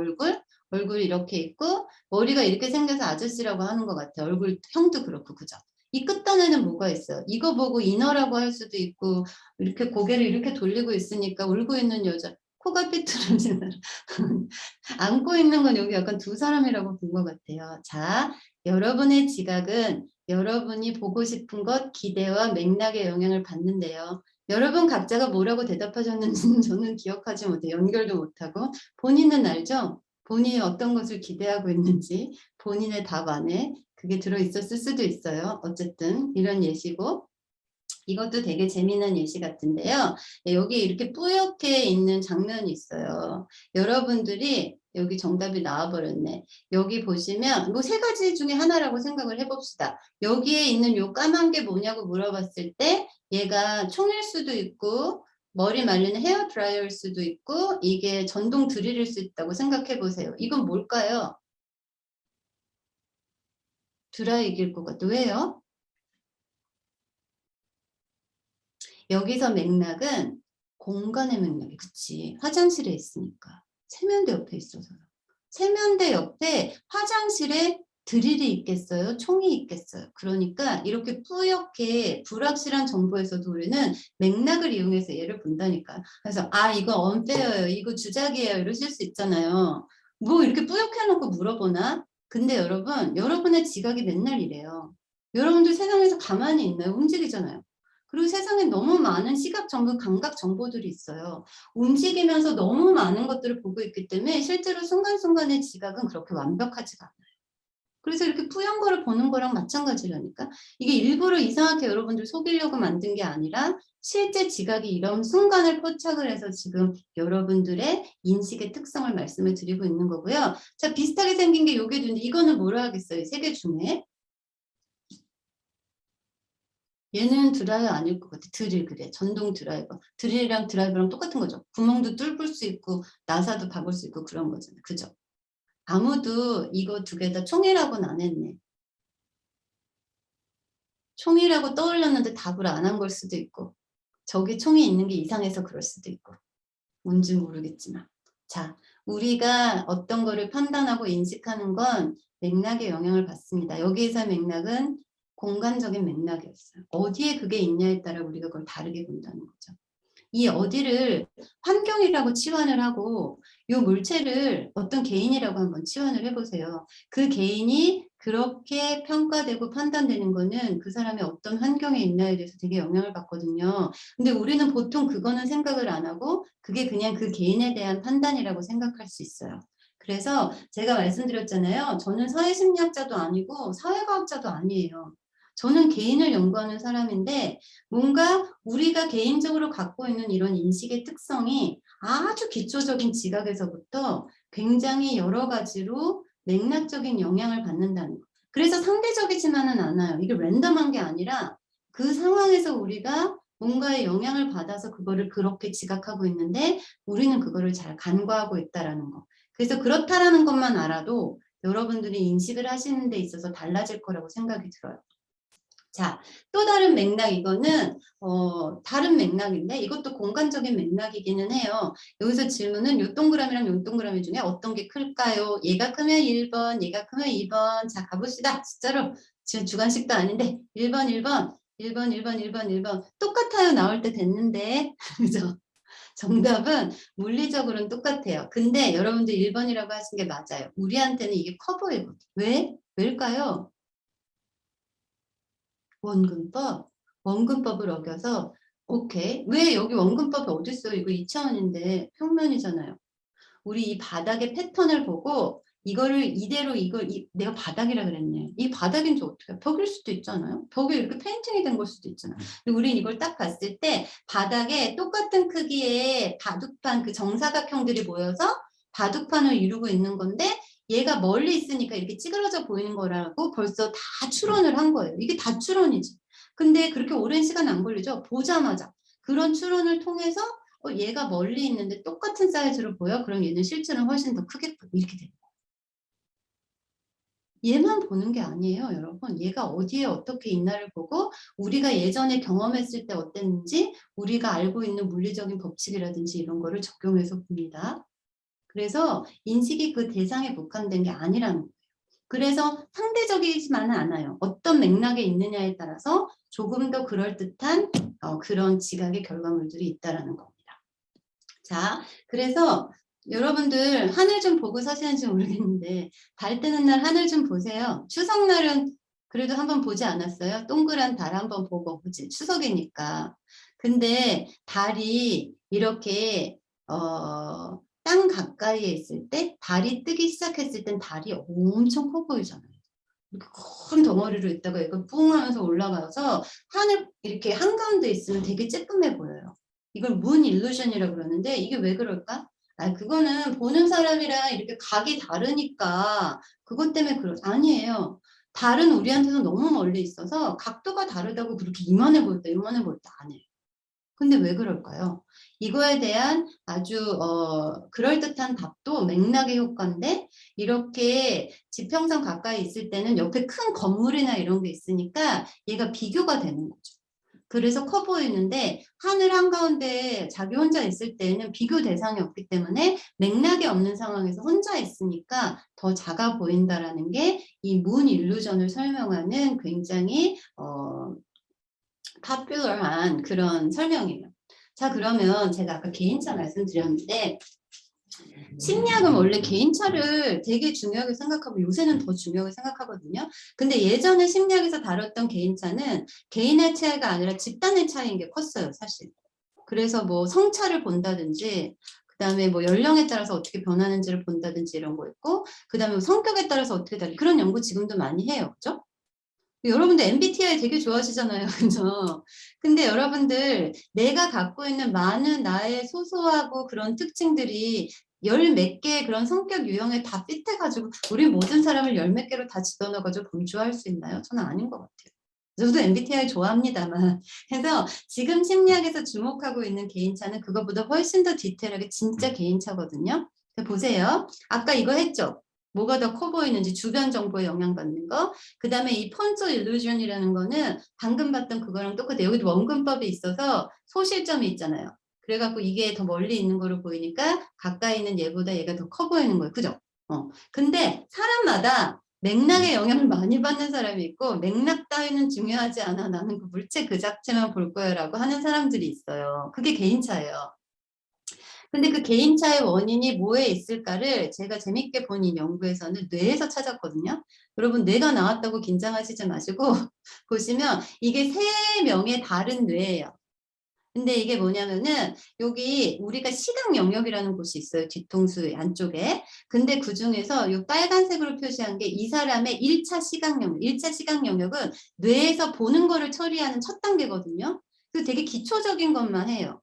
얼굴이 이렇게 있고 머리가 이렇게 생겨서 아저씨라고 하는 것 같아요. 얼굴형도 그렇고 그죠? 이 끝단에는 뭐가 있어요? 이거 보고 인어라고 할 수도 있고 이렇게 고개를 이렇게 돌리고 있으니까 울고 있는 여자 코가 삐뚤어진 사람 안고 있는 건 여기 약간 두 사람이라고 본 것 같아요. 자, 여러분의 지각은 여러분이 보고 싶은 것, 기대와 맥락의 영향을 받는데요. 여러분 각자가 뭐라고 대답하셨는지는 저는 기억하지 못해요. 연결도 못하고. 본인은 알죠? 본인이 어떤 것을 기대하고 있는지 본인의 답 안에 그게 들어있었을 수도 있어요. 어쨌든 이런 예시고. 이것도 되게 재미난 예시 같은데요. 여기 이렇게 뿌옇게 있는 장면이 있어요. 여러분들이 여기 정답이 나와버렸네. 여기 보시면 뭐 세 가지 중에 하나라고 생각을 해봅시다. 여기에 있는 요 까만 게 뭐냐고 물어봤을 때 얘가 총일 수도 있고 머리 말리는 헤어 드라이어일 수도 있고 이게 전동 드릴일 수 있다고 생각해 보세요. 이건 뭘까요? 드라이기일 것 같아. 왜요? 여기서 맥락은 공간의 맥락이 그치 화장실에 있으니까 세면대 옆에 있어서요. 세면대 옆에 화장실에 드릴이 있겠어요? 총이 있겠어요? 그러니까 이렇게 뿌옇게 불확실한 정보에서도 우리는 맥락을 이용해서 얘를 본다니까. 그래서 아 이거 언페어예요. 이거 주작이에요. 이러실 수 있잖아요. 뭐 이렇게 뿌옇게 해놓고 물어보나? 근데 여러분의 지각이 맨날 이래요. 여러분들 세상에서 가만히 있나요? 움직이잖아요. 그리고 세상에 너무 많은 시각 정보, 감각 정보들이 있어요. 움직이면서 너무 많은 것들을 보고 있기 때문에 실제로 순간순간의 지각은 그렇게 완벽하지가 않아요. 그래서 이렇게 뿌연 거를 보는 거랑 마찬가지라니까. 이게 일부러 이상하게 여러분들 속이려고 만든 게 아니라 실제 지각이 이런 순간을 포착을 해서 지금 여러분들의 인식의 특성을 말씀을 드리고 있는 거고요. 자, 비슷하게 생긴 게 요게 있는데 이거는 뭐라 하겠어요? 세 개 중에. 얘는 드라이어 아닐 것 같아. 드릴 그래. 전동 드라이버. 드릴이랑 드라이버랑 똑같은 거죠. 구멍도 뚫을 수 있고 나사도 박을 수 있고 그런 거잖아요. 그죠? 아무도 이거 두 개 다 총이라고는 안 했네. 총이라고 떠올렸는데 답을 안 한 걸 수도 있고 저기 총이 있는 게 이상해서 그럴 수도 있고 뭔지 모르겠지만 자 우리가 어떤 거를 판단하고 인식하는 건 맥락에 영향을 받습니다. 여기에서 맥락은 공간적인 맥락이었어요. 어디에 그게 있냐에 따라 우리가 그걸 다르게 본다는 거죠. 이 어디를 환경이라고 치환을 하고 이 물체를 어떤 개인이라고 한번 치환을 해보세요. 그 개인이 그렇게 평가되고 판단되는 거는 그 사람이 어떤 환경에 있나에 대해서 되게 영향을 받거든요. 근데 우리는 보통 그거는 생각을 안 하고 그게 그냥 그 개인에 대한 판단이라고 생각할 수 있어요. 그래서 제가 말씀드렸잖아요. 저는 사회심리학자도 아니고 사회과학자도 아니에요. 저는 개인을 연구하는 사람인데 뭔가 우리가 개인적으로 갖고 있는 이런 인식의 특성이 아주 기초적인 지각에서부터 굉장히 여러 가지로 맥락적인 영향을 받는다는 거. 그래서 상대적이지만은 않아요. 이게 랜덤한 게 아니라 그 상황에서 우리가 뭔가의 영향을 받아서 그거를 그렇게 지각하고 있는데 우리는 그거를 잘 간과하고 있다라는 거. 그래서 그렇다라는 것만 알아도 여러분들이 인식을 하시는 데 있어서 달라질 거라고 생각이 들어요. 자, 또 다른 맥락 이거는 다른 맥락인데 이것도 공간적인 맥락이기는 해요. 여기서 질문은 요 동그라미랑 요 동그라미 중에 어떤 게 클까요? 얘가 크면 1번, 얘가 크면 2번. 자, 가봅시다. 숫자로. 지금 주관식도 아닌데 1번, 1번, 1번, 1번, 1번, 1번. 똑같아요. 나올 때 됐는데. 그죠? 정답은 물리적으로는 똑같아요. 근데 여러분들 1번이라고 하신 게 맞아요. 우리한테는 이게 커 보이거든요. 왜? 왜일까요? 원근법? 원근법을 어겨서 오케이. 왜 여기 원근법이 어딨어요? 이거 2차원인데 평면이잖아요. 우리 이 바닥의 패턴을 보고 이거를 이대로 내가 바닥이라 그랬네. 이 바닥인지 어떻게 해요? 벽일 수도 있잖아요. 벽에 이렇게 페인팅이 된 걸 수도 있잖아요. 근데 우린 이걸 딱 봤을 때 바닥에 똑같은 크기의 바둑판 그 정사각형들이 모여서 바둑판을 이루고 있는 건데 얘가 멀리 있으니까 이렇게 찌그러져 보이는 거라고 벌써 다 추론을 한 거예요. 이게 다 추론이지. 근데 그렇게 오랜 시간 안 걸리죠. 보자마자. 그런 추론을 통해서 얘가 멀리 있는데 똑같은 사이즈로 보여? 그럼 얘는 실제는 훨씬 더 크겠고 이렇게 돼요. 얘만 보는 게 아니에요, 여러분. 얘가 어디에 어떻게 있나를 보고 우리가 예전에 경험했을 때 어땠는지 우리가 알고 있는 물리적인 법칙이라든지 이런 거를 적용해서 봅니다. 그래서 인식이 그 대상에 국한된 게 아니라는 거예요. 그래서 상대적이지만은 않아요. 어떤 맥락에 있느냐에 따라서 조금 더 그럴듯한 그런 지각의 결과물들이 있다라는 겁니다. 자, 그래서 여러분들 하늘 좀 보고 사시는지 모르겠는데 달 뜨는 날 하늘 좀 보세요. 추석날은 그래도 한번 보지 않았어요? 동그란 달 한번 보고 그치? 추석이니까. 근데 달이 이렇게 땅 가까이에 있을 때 달이 뜨기 시작했을 땐 달이 엄청 커 보이잖아요. 이렇게 큰 덩어리로 있다가 이거 뿡 하면서 올라가서 하늘 이렇게 한가운데 있으면 되게 쬐끔해 보여요. 이걸 문 일루션이라고 그러는데 이게 왜 그럴까? 아, 그거는 보는 사람이랑 이렇게 각이 다르니까 그것 때문에 아니에요. 달은 우리한테서 너무 멀리 있어서 각도가 다르다고 그렇게 이만해 보였다, 이만해 보였다 안 해요. 근데 왜 그럴까요? 이거에 대한 아주 그럴듯한 답도 맥락의 효과인데 이렇게 지평선 가까이 있을 때는 옆에 큰 건물이나 이런 게 있으니까 얘가 비교가 되는 거죠. 그래서 커 보이는데 하늘 한가운데 자기 혼자 있을 때는 비교 대상이 없기 때문에 맥락이 없는 상황에서 혼자 있으니까 더 작아 보인다라는 게 이 문 일루전을 설명하는 굉장히 파퓰러한 그런 설명이에요. 자, 그러면 제가 아까 개인차 말씀드렸는데 심리학은 원래 개인차를 되게 중요하게 생각하고 요새는 더 중요하게 생각하거든요. 근데 예전에 심리학에서 다뤘던 개인차는 개인의 차이가 아니라 집단의 차이인 게 컸어요, 사실. 그래서 뭐 성차를 본다든지 그다음에 뭐 연령에 따라서 어떻게 변하는지를 본다든지 이런 거 있고, 그다음에 뭐 성격에 따라서 어떻게 다른 그런 연구 지금도 많이 해요. 그죠? 여러분들 MBTI 되게 좋아하시잖아요. 그죠? 근데 여러분들 내가 갖고 있는 많은 나의 소소하고 그런 특징들이 열 몇 개의 그런 성격 유형에 다 핏해가지고 우리 모든 사람을 열 몇 개로 다 집어넣어가지고 범주화할 수 있나요? 저는 아닌 것 같아요. 저도 MBTI 좋아합니다만. 그래서 지금 심리학에서 주목하고 있는 개인차는 그거보다 훨씬 더 디테일하게 진짜 개인차거든요. 보세요. 아까 이거 했죠? 뭐가 더 커 보이는지 주변 정보에 영향받는 거. 그 다음에 이 펀처 일루전이라는 거는 방금 봤던 그거랑 똑같아요. 여기도 원근법이 있어서 소실점이 있잖아요. 그래갖고 이게 더 멀리 있는 거로 보이니까 가까이 있는 얘보다 얘가 더 커 보이는 거예요. 그죠? 근데 사람마다 맥락에 영향을 많이 받는 사람이 있고 맥락 따위는 중요하지 않아. 나는 그 물체 그 자체만 볼 거야 라고 하는 사람들이 있어요. 그게 개인차예요. 근데 그 개인차의 원인이 뭐에 있을까를 제가 재밌게 본 이 연구에서는 뇌에서 찾았거든요. 여러분 뇌가 나왔다고 긴장하시지 마시고 보시면 이게 3명의 다른 뇌예요. 근데 이게 뭐냐면은 여기 우리가 시각 영역이라는 곳이 있어요. 뒤통수 안쪽에. 근데 그중에서 이 빨간색으로 표시한 게 이 사람의 1차 시각 영역. 1차 시각 영역은 뇌에서 보는 거를 처리하는 첫 단계거든요. 그 되게 기초적인 것만 해요.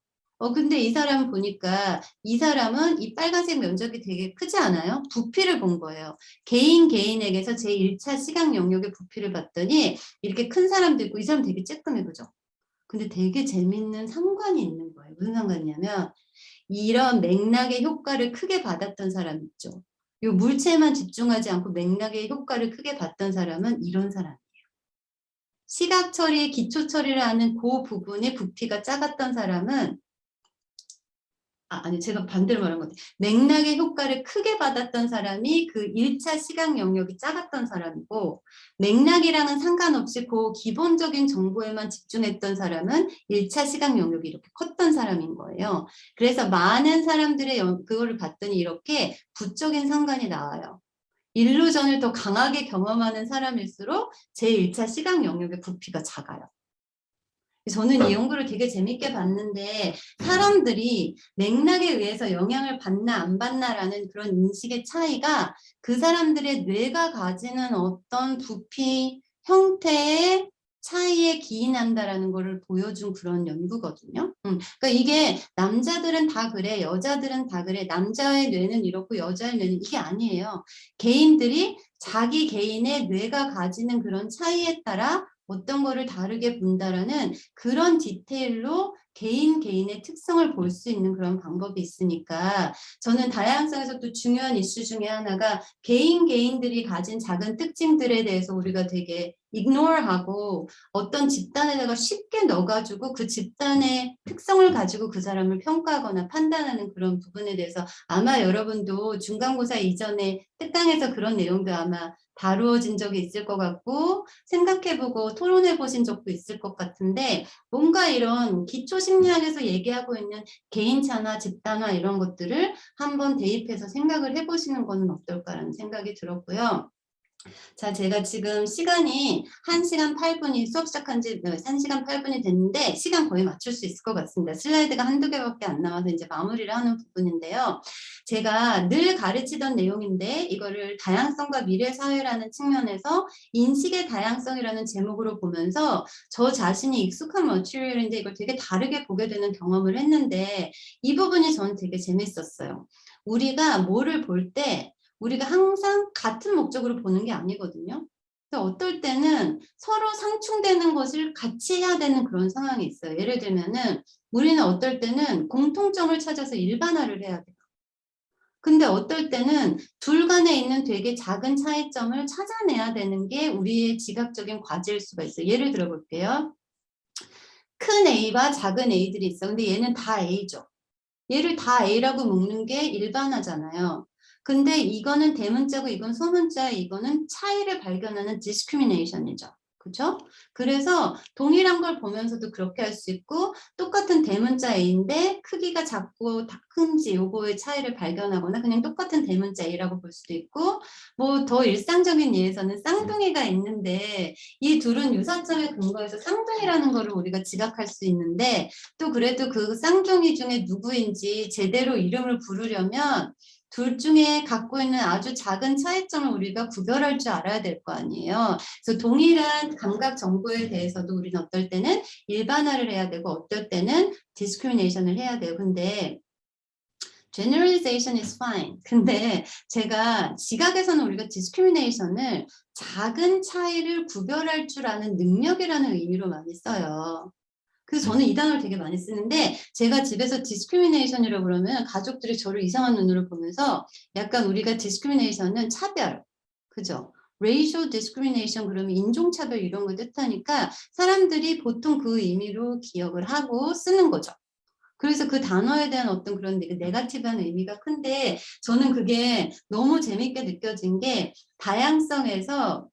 근데 이 사람 보니까 이 사람은 이 빨간색 면적이 되게 크지 않아요? 부피를 본 거예요. 개인에게서 제 1차 시각 영역의 부피를 봤더니 이렇게 큰 사람도 있고 이 사람 되게 쬐끔해. 그죠? 근데 되게 재밌는 상관이 있는 거예요. 무슨 상관이냐면 이런 맥락의 효과를 크게 받았던 사람 있죠. 요 물체만 집중하지 않고 맥락의 효과를 크게 봤던 사람은 이런 사람이에요. 시각 처리의 기초 처리를 하는 그 부분의 부피가 작았던 사람은 아니 제가 반대로 말한 것 같아요. 맥락의 효과를 크게 받았던 사람이 그 1차 시각 영역이 작았던 사람이고 맥락이랑은 상관없이 그 기본적인 정보에만 집중했던 사람은 1차 시각 영역이 이렇게 컸던 사람인 거예요. 그래서 많은 사람들의 그거를 봤더니 이렇게 부적인 상관이 나와요. 일루전을 더 강하게 경험하는 사람일수록 제1차 시각 영역의 부피가 작아요. 저는 이 연구를 되게 재밌게 봤는데 사람들이 맥락에 의해서 영향을 받나 안 받나라는 그런 인식의 차이가 그 사람들의 뇌가 가지는 어떤 부피 형태의 차이에 기인한다라는 것을 보여준 그런 연구거든요. 그러니까 이게 남자들은 다 그래, 여자들은 다 그래, 남자의 뇌는 이렇고 여자의 뇌는 이게 아니에요. 개인들이 자기 개인의 뇌가 가지는 그런 차이에 따라 어떤 거를 다르게 본다라는 그런 디테일로 개인의 특성을 볼 수 있는 그런 방법이 있으니까 저는 다양성에서 또 중요한 이슈 중에 하나가 개인들이 가진 작은 특징들에 대해서 우리가 되게 ignore하고 어떤 집단에다가 쉽게 넣어가지고 그 집단의 특성을 가지고 그 사람을 평가하거나 판단하는 그런 부분에 대해서 아마 여러분도 중간고사 이전에 특강에서 그런 내용도 아마 다루어진 적이 있을 것 같고 생각해보고 토론해보신 적도 있을 것 같은데 뭔가 이런 기초 심리학에서 얘기하고 있는 개인차나 집단화 이런 것들을 한번 대입해서 생각을 해보시는 거는 어떨까라는 생각이 들었고요. 자, 제가 지금 시간이 1시간 8분이 수업 시작한 지 1시간 8분이 됐는데 시간 거의 맞출 수 있을 것 같습니다. 슬라이드가 한두 개밖에 안 나와서 이제 마무리를 하는 부분인데요. 제가 늘 가르치던 내용인데 이거를 다양성과 미래사회라는 측면에서 인식의 다양성이라는 제목으로 보면서 저 자신이 익숙한 머티리얼인데 이걸 되게 다르게 보게 되는 경험을 했는데 이 부분이 저는 되게 재밌었어요. 우리가 뭐를 볼때 우리가 항상 같은 목적으로 보는 게 아니거든요. 어떨 때는 서로 상충되는 것을 같이 해야 되는 그런 상황이 있어요. 예를 들면은 우리는 어떨 때는 공통점을 찾아서 일반화를 해야 돼요. 근데 어떨 때는 둘 간에 있는 되게 작은 차이점을 찾아내야 되는 게 우리의 지각적인 과제일 수가 있어요. 예를 들어 볼게요. 큰 A와 작은 A들이 있어. 근데 얘는 다 A죠. 얘를 다 A라고 묶는 게 일반화잖아요. 근데 이거는 대문자고 이건 소문자, 이거는 차이를 발견하는 discrimination이죠. 그죠? 그래서 동일한 걸 보면서도 그렇게 할 수 있고 똑같은 대문자 A인데 크기가 작고 큰지 요거의 차이를 발견하거나 그냥 똑같은 대문자 A라고 볼 수도 있고 뭐 더 일상적인 예에서는 쌍둥이가 있는데 이 둘은 유사점에 근거해서 쌍둥이라는 거를 우리가 지각할 수 있는데 또 그래도 그 쌍둥이 중에 누구인지 제대로 이름을 부르려면 둘 중에 갖고 있는 아주 작은 차이점을 우리가 구별할 줄 알아야 될 거 아니에요. 그래서 동일한 감각 정보에 대해서도 우리는 어떨 때는 일반화를 해야 되고 어떨 때는 discrimination을 해야 돼요. 근데 generalization is fine. 근데 제가 지각에서는 우리가 discrimination을 작은 차이를 구별할 줄 아는 능력이라는 의미로 많이 써요. 그래서 저는 이 단어를 되게 많이 쓰는데 제가 집에서 discrimination이라고 그러면 가족들이 저를 이상한 눈으로 보면서 약간 우리가 discrimination은 차별, 그죠? racial discrimination 그러면 인종차별 이런 걸 뜻하니까 사람들이 보통 그 의미로 기억을 하고 쓰는 거죠. 그래서 그 단어에 대한 어떤 그런 네거티브한 의미가 큰데 저는 그게 너무 재밌게 느껴진 게 다양성에서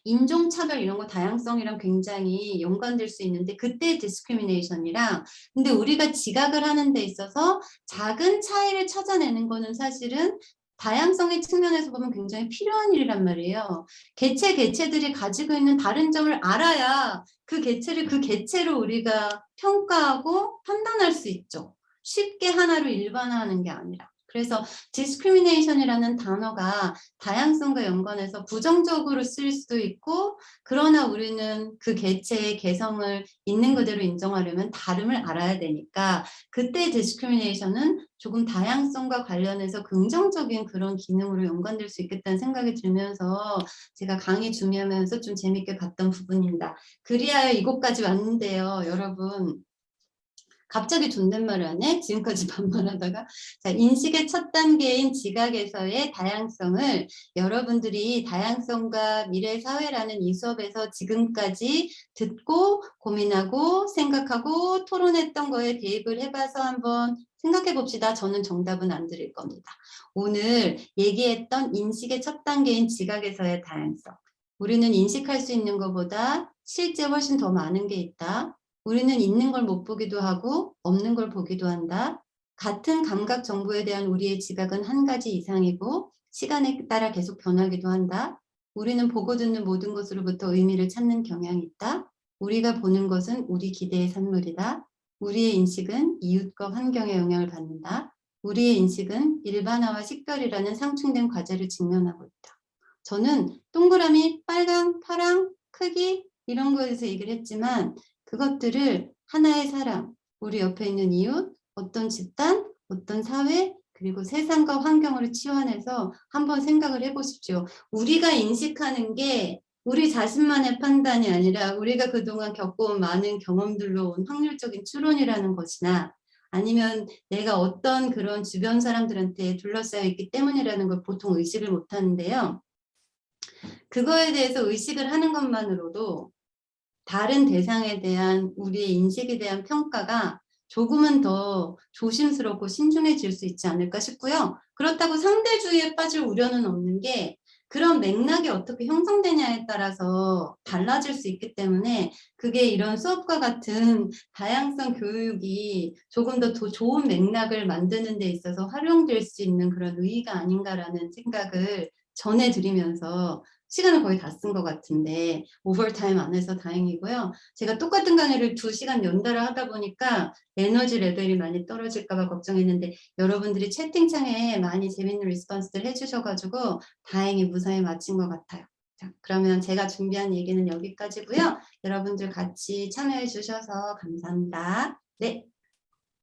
인종차별 이런 거 다양성이랑 굉장히 연관될 수 있는데 그때 디스크리미네이션이랑 근데 우리가 지각을 하는 데 있어서 작은 차이를 찾아내는 거는 사실은 다양성의 측면에서 보면 굉장히 필요한 일이란 말이에요. 개체들이 가지고 있는 다른 점을 알아야 그 개체를 그 개체로 우리가 평가하고 판단할 수 있죠. 쉽게 하나로 일반화하는 게 아니라. 그래서 discrimination이라는 단어가 다양성과 연관해서 부정적으로 쓰일 수도 있고 그러나 우리는 그 개체의 개성을 있는 그대로 인정하려면 다름을 알아야 되니까 그때 discrimination은 조금 다양성과 관련해서 긍정적인 그런 기능으로 연관될 수 있겠다는 생각이 들면서 제가 강의 준비하면서 좀 재밌게 봤던 부분입니다. 그리하여 이곳까지 왔는데요, 여러분. 갑자기 존댓말을 하네? 지금까지 반말하다가. 자, 인식의 첫 단계인 지각에서의 다양성을 여러분들이 다양성과 미래 사회라는 이 수업에서 지금까지 듣고 고민하고 생각하고 토론했던 거에 대입을 해봐서 한번 생각해 봅시다. 저는 정답은 안 드릴 겁니다. 오늘 얘기했던 인식의 첫 단계인 지각에서의 다양성. 우리는 인식할 수 있는 것보다 실제 훨씬 더 많은 게 있다. 우리는 있는 걸 못 보기도 하고 없는 걸 보기도 한다. 같은 감각 정보에 대한 우리의 지각은 한 가지 이상이고 시간에 따라 계속 변하기도 한다. 우리는 보고 듣는 모든 것으로부터 의미를 찾는 경향이 있다. 우리가 보는 것은 우리 기대의 산물이다. 우리의 인식은 이웃과 환경의 영향을 받는다. 우리의 인식은 일반화와 식별이라는 상충된 과제를 직면하고 있다. 저는 동그라미, 빨강, 파랑, 크기 이런 거에 대해서 얘기를 했지만 그것들을 하나의 사람, 우리 옆에 있는 이웃, 어떤 집단, 어떤 사회, 그리고 세상과 환경으로 치환해서 한번 생각을 해보십시오. 우리가 인식하는 게 우리 자신만의 판단이 아니라 우리가 그동안 겪어온 많은 경험들로 온 확률적인 추론이라는 것이나 아니면 내가 어떤 그런 주변 사람들한테 둘러싸여 있기 때문이라는 걸 보통 의식을 못 하는데요. 그거에 대해서 의식을 하는 것만으로도 다른 대상에 대한 우리의 인식에 대한 평가가 조금은 더 조심스럽고 신중해질 수 있지 않을까 싶고요. 그렇다고 상대주의에 빠질 우려는 없는 게 그런 맥락이 어떻게 형성되냐에 따라서 달라질 수 있기 때문에 그게 이런 수업과 같은 다양성 교육이 조금 더 좋은 맥락을 만드는 데 있어서 활용될 수 있는 그런 의의가 아닌가라는 생각을 전해드리면서 시간을 거의 다 쓴 것 같은데 오버타임 안 해서 다행이고요. 제가 똑같은 강의를 2시간 연달아 하다 보니까 에너지 레벨이 많이 떨어질까 봐 걱정했는데 여러분들이 채팅창에 많이 재밌는 리스폰스들 해주셔가지고 다행히 무사히 마친 것 같아요. 자, 그러면 제가 준비한 얘기는 여기까지고요. 여러분들 같이 참여해 주셔서 감사합니다. 네.